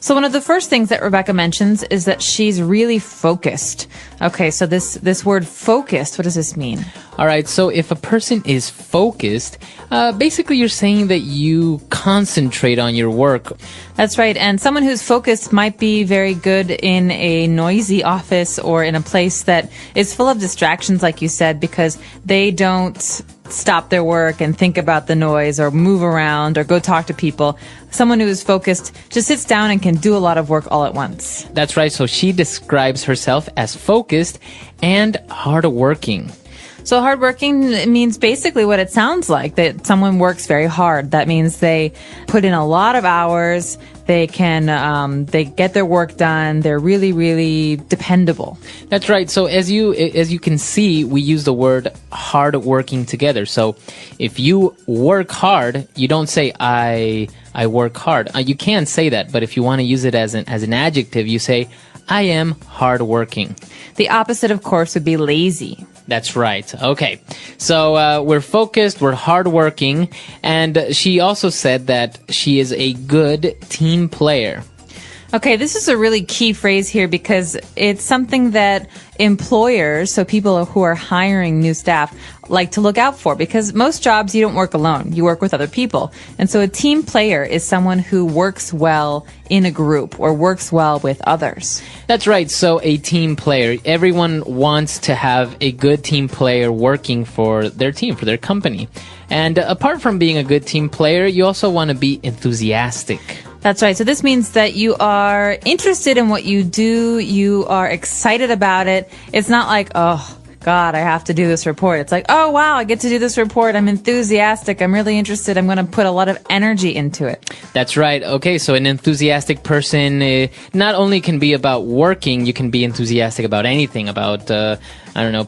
So one of the first things that Rebecca mentions is that she's really focused. Okay, so this word focused, what does this mean? All right, so if a person is focused, basically you're saying that you concentrate on your work. That's right, and someone who's focused might be very good in a noisy office or in a place that is full of distractions, like you said, because they don't stop their work and think about the noise or move around or go talk to people. Someone who is focused just sits down and can do a lot of work all at once. That's right, so she describes herself as focused and hardworking. So hardworking means basically what it sounds like, that someone works very hard. That means they put in a lot of hours. They can, they get their work done. They're really, really dependable. That's right. So as you can see, we use the word hardworking together. So if you work hard, you don't say I work hard. You can say that, but if you want to use it as an adjective, you say I am hardworking. The opposite, of course, would be lazy. That's right. Okay. So we're focused, we're hardworking, and she also said that she is a good team player. Okay, this is a really key phrase here because it's something that employers, so people who are hiring new staff, like to look out for, because most jobs you don't work alone, you work with other people. And so a team player is someone who works well in a group or works well with others. That's right. So a team player, everyone wants to have a good team player working for their team, for their company. And apart from being a good team player, you also want to be enthusiastic. That's right. So this means that you are interested in what you do. You are excited about it. It's not like, oh, God, I have to do this report. It's like, oh, wow, I get to do this report. I'm enthusiastic. I'm really interested. I'm going to put a lot of energy into it. That's right. Okay, so an enthusiastic person not only can be about working, you can be enthusiastic about anything, about,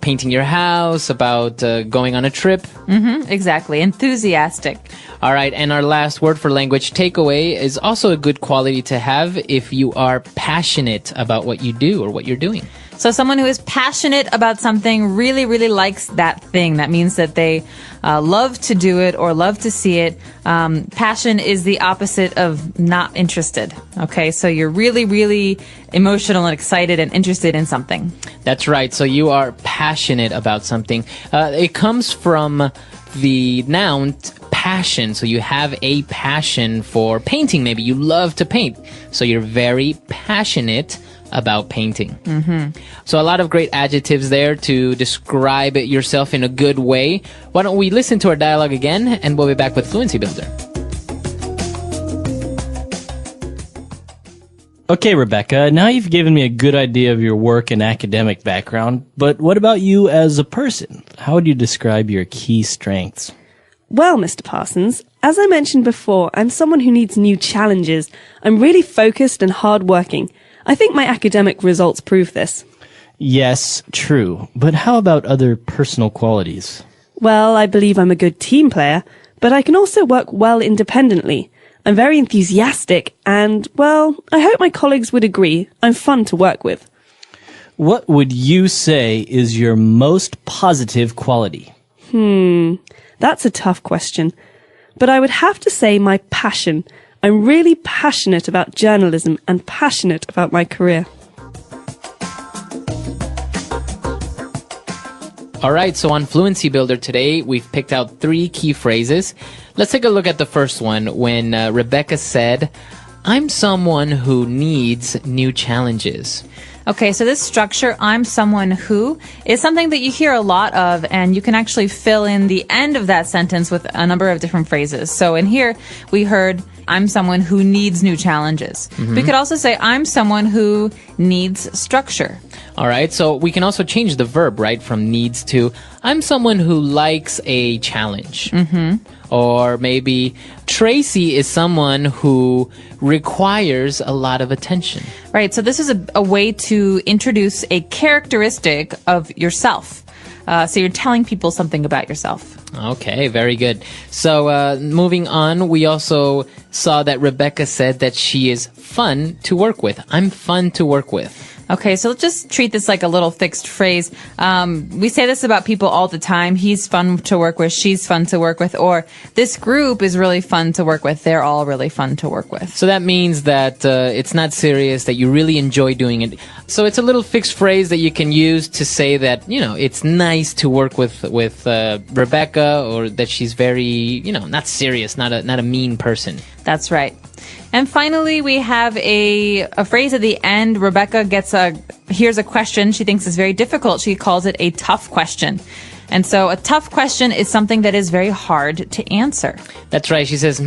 painting your house, about going on a trip. Exactly. Enthusiastic. All right, and our last word for language takeaway is also a good quality to have if you are passionate about what you do or what you're doing. So someone who is passionate about something really, really likes that thing. That means that they love to do it or love to see it. Passion is the opposite of not interested. Okay, so you're really, really emotional and excited and interested in something. That's right. So you are passionate about something. It comes from the noun passion. So you have a passion for painting. Maybe you love to paint. So you're very passionate about painting. So a lot of great adjectives there to describe yourself in a good way. Why don't we listen to our dialogue again, and we'll be back with Fluency Builder. Okay, Rebecca, now you've given me a good idea of your work and academic background, but what about you as a person? How would you describe your key strengths? Well, Mr. Parsons, as I mentioned before, I'm someone who needs new challenges. I'm really focused and hardworking. I think my academic results prove this. Yes, true, but how about other personal qualities? Well, I believe I'm a good team player, but I can also work well independently. I'm very enthusiastic and, well, I hope my colleagues would agree. I'm fun to work with. What would you say is your most positive quality? That's a tough question. but I would have to say my passion. I'm really passionate about journalism and passionate about my career. All right, so on Fluency Builder today, we've picked out 3 key phrases. Let's take a look at the first one when Rebecca said, I'm someone who needs new challenges. Okay, so this structure, I'm someone who, is something that you hear a lot of, and you can actually fill in the end of that sentence with a number of different phrases. So in here, we heard, I'm someone who needs new challenges. We could also say, I'm someone who needs structure. All right, so we can also change the verb, right, from needs to, I'm someone who likes a challenge. Or maybe Tracy is someone who requires a lot of attention. Right, so this is a way to introduce a characteristic of yourself. So you're telling people something about yourself. Okay, very good. So moving on, we also saw that Rebecca said that she is fun to work with. I'm fun to work with. Okay, so let's just treat this like a little fixed phrase. We say this about people all the time. He's fun to work with. She's fun to work with. Or this group is really fun to work with. They're all really fun to work with. So that means that it's not serious, that you really enjoy doing it. So it's a little fixed phrase that you can use to say that, you know, it's nice to work with Rebecca, or that she's very, you know, not serious, not a mean person. That's right. And finally, we have a phrase at the end. Rebecca here's a question she thinks is very difficult. She calls it a tough question. And so a tough question is something that is very hard to answer. That's right. She says,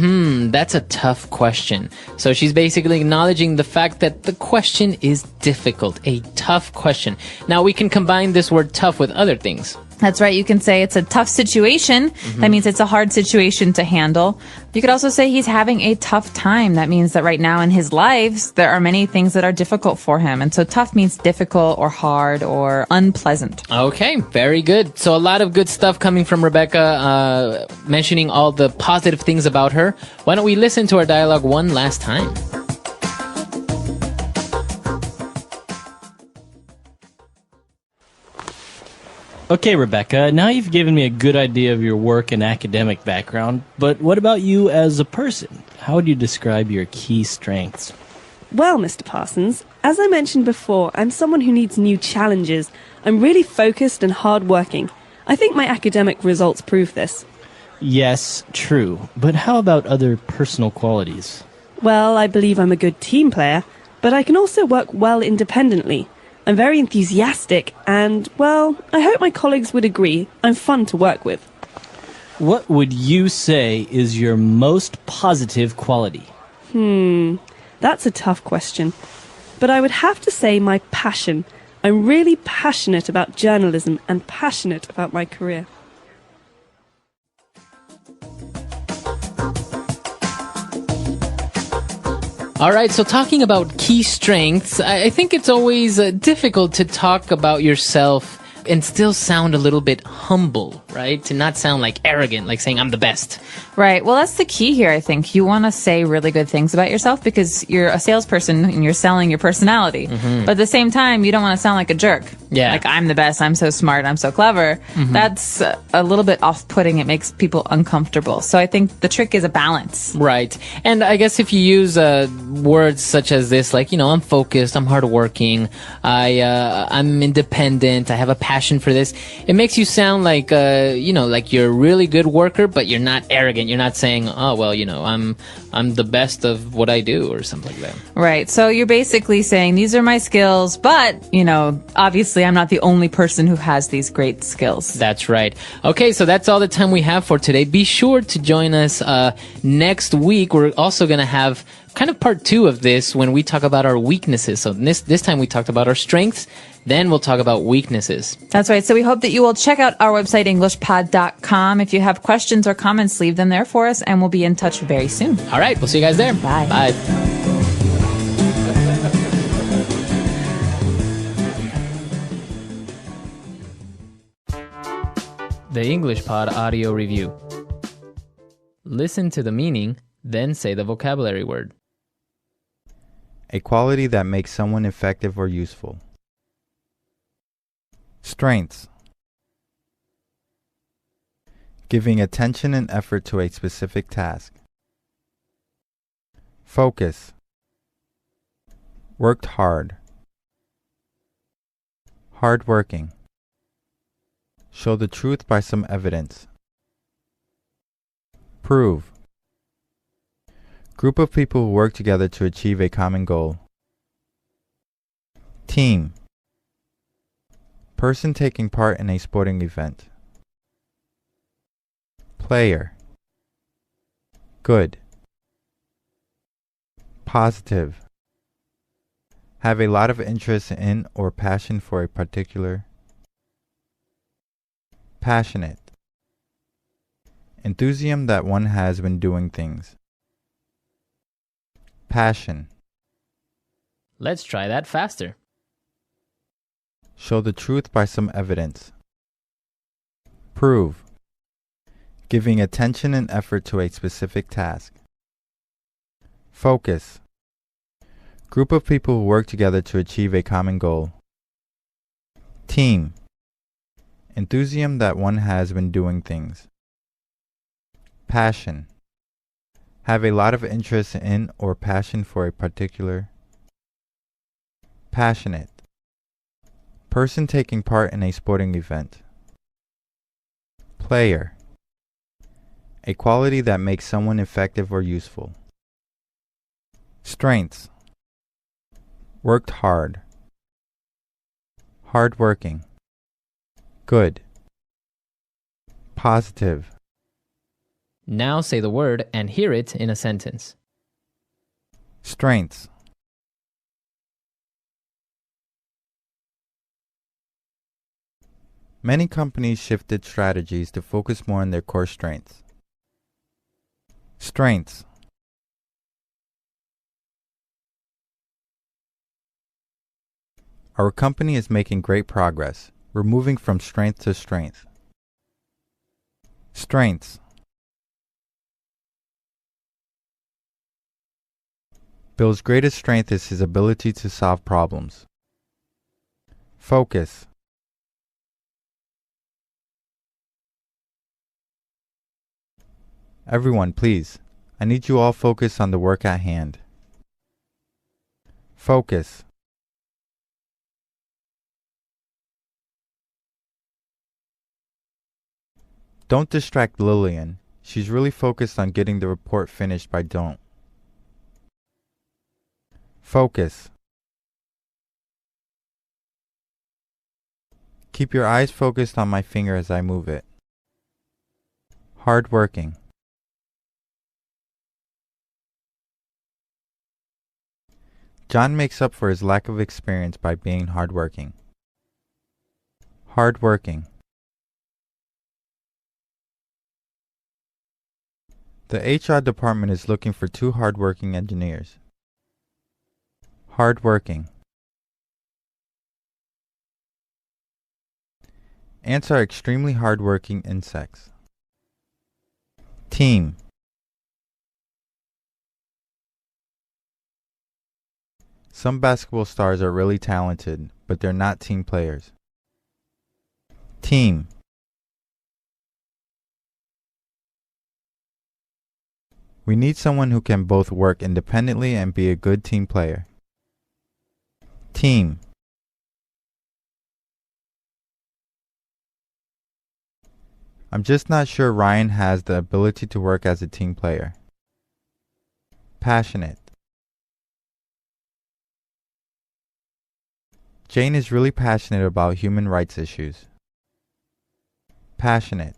that's a tough question. So she's basically acknowledging the fact that the question is difficult, a tough question. Now we can combine this word tough with other things. That's right. You can say it's a tough situation. That means it's a hard situation to handle. You could also say he's having a tough time. That means that right now in his life, there are many things that are difficult for him. And so tough means difficult or hard or unpleasant. Okay, very good. So a lot of good stuff coming from Rebecca, mentioning all the positive things about her. Why don't we listen to our dialogue one last time? Okay, Rebecca, now you've given me a good idea of your work and academic background, but what about you as a person? How would you describe your key strengths? Well, Mr. Parsons, as I mentioned before, I'm someone who needs new challenges. I'm really focused and hardworking. I think my academic results prove this. Yes, true, but how about other personal qualities? Well, I believe I'm a good team player, but I can also work well independently. I'm very enthusiastic and, well, I hope my colleagues would agree. I'm fun to work with. What would you say is your most positive quality? That's a tough question. But I would have to say my passion. I'm really passionate about journalism and passionate about my career. All right, so talking about key strengths, I think it's always difficult to talk about yourself and still sound a little bit humble, right? To not sound like arrogant, like saying I'm the best. Right. Well, that's the key here, I think. You want to say really good things about yourself because you're a salesperson and you're selling your personality. But at the same time, you don't want to sound like a jerk. Yeah. Like, I'm the best, I'm so smart, I'm so clever. That's a little bit off-putting. It makes people uncomfortable. So I think the trick is a balance. Right. And I guess if you use words such as this, like, you know, I'm focused, I'm hardworking, I'm independent, I have a passion for this, it makes you sound like, you know, like you're a really good worker, but you're not arrogant. You're not saying, oh, well, you know, I'm the best of what I do or something like that. Right. So you're basically saying these are my skills, but, you know, obviously I'm not the only person who has these great skills. That's right. Okay, so that's all the time we have for today. Be sure to join us next week. We're also going to have kind of part 2 of this when we talk about our weaknesses. So this time we talked about our strengths. Then we'll talk about weaknesses. That's right. So we hope that you will check out our website, EnglishPod.com. If you have questions or comments, leave them there for us, and we'll be in touch very soon. All right. We'll see you guys there. Bye. Bye. The English Pod Audio Review. Listen to the meaning, then say the vocabulary word. A quality that makes someone effective or useful. Strengths. Giving attention and effort to a specific task. Focus. Worked hard. Hardworking. Show the truth by some evidence. Prove. Group of people who work together to achieve a common goal. Team. Person taking part in a sporting event. Player. Good. Positive. Have a lot of interest in or passion for a particular. Passionate. Enthusiasm that one has when doing things. Passion. Let's try that faster. Show the truth by some evidence. Prove. Giving attention and effort to a specific task. Focus. Group of people who work together to achieve a common goal. Team. Enthusiasm that one has when doing things. Passion. Have a lot of interest in or passion for a particular. Passionate. Person taking part in a sporting event. Player. A quality that makes someone effective or useful. Strengths. Worked hard. Hardworking. Good. Positive. Now say the word and hear it in a sentence. Strengths. Many companies shifted strategies to focus more on their core strengths. Strengths. Our company is making great progress. We're moving from strength to strength. Strengths. Bill's greatest strength is his ability to solve problems. Focus. Everyone, please. I need you all focused on the work at hand. Focus. Don't distract Lillian. She's really focused on getting the report finished by don't. Focus. Keep your eyes focused on my finger as I move it. Hardworking. John makes up for his lack of experience by being hardworking. Hardworking. The HR department is looking for 2 hardworking engineers. Hardworking. Ants are extremely hardworking insects. Team. Some basketball stars are really talented, but they're not team players. Team. We need someone who can both work independently and be a good team player. Team. I'm just not sure Ryan has the ability to work as a team player. Passionate. Jane is really passionate about human rights issues. Passionate.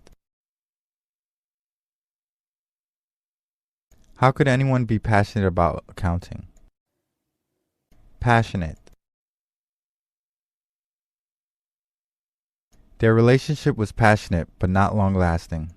How could anyone be passionate about accounting? Passionate. Their relationship was passionate but not long-lasting.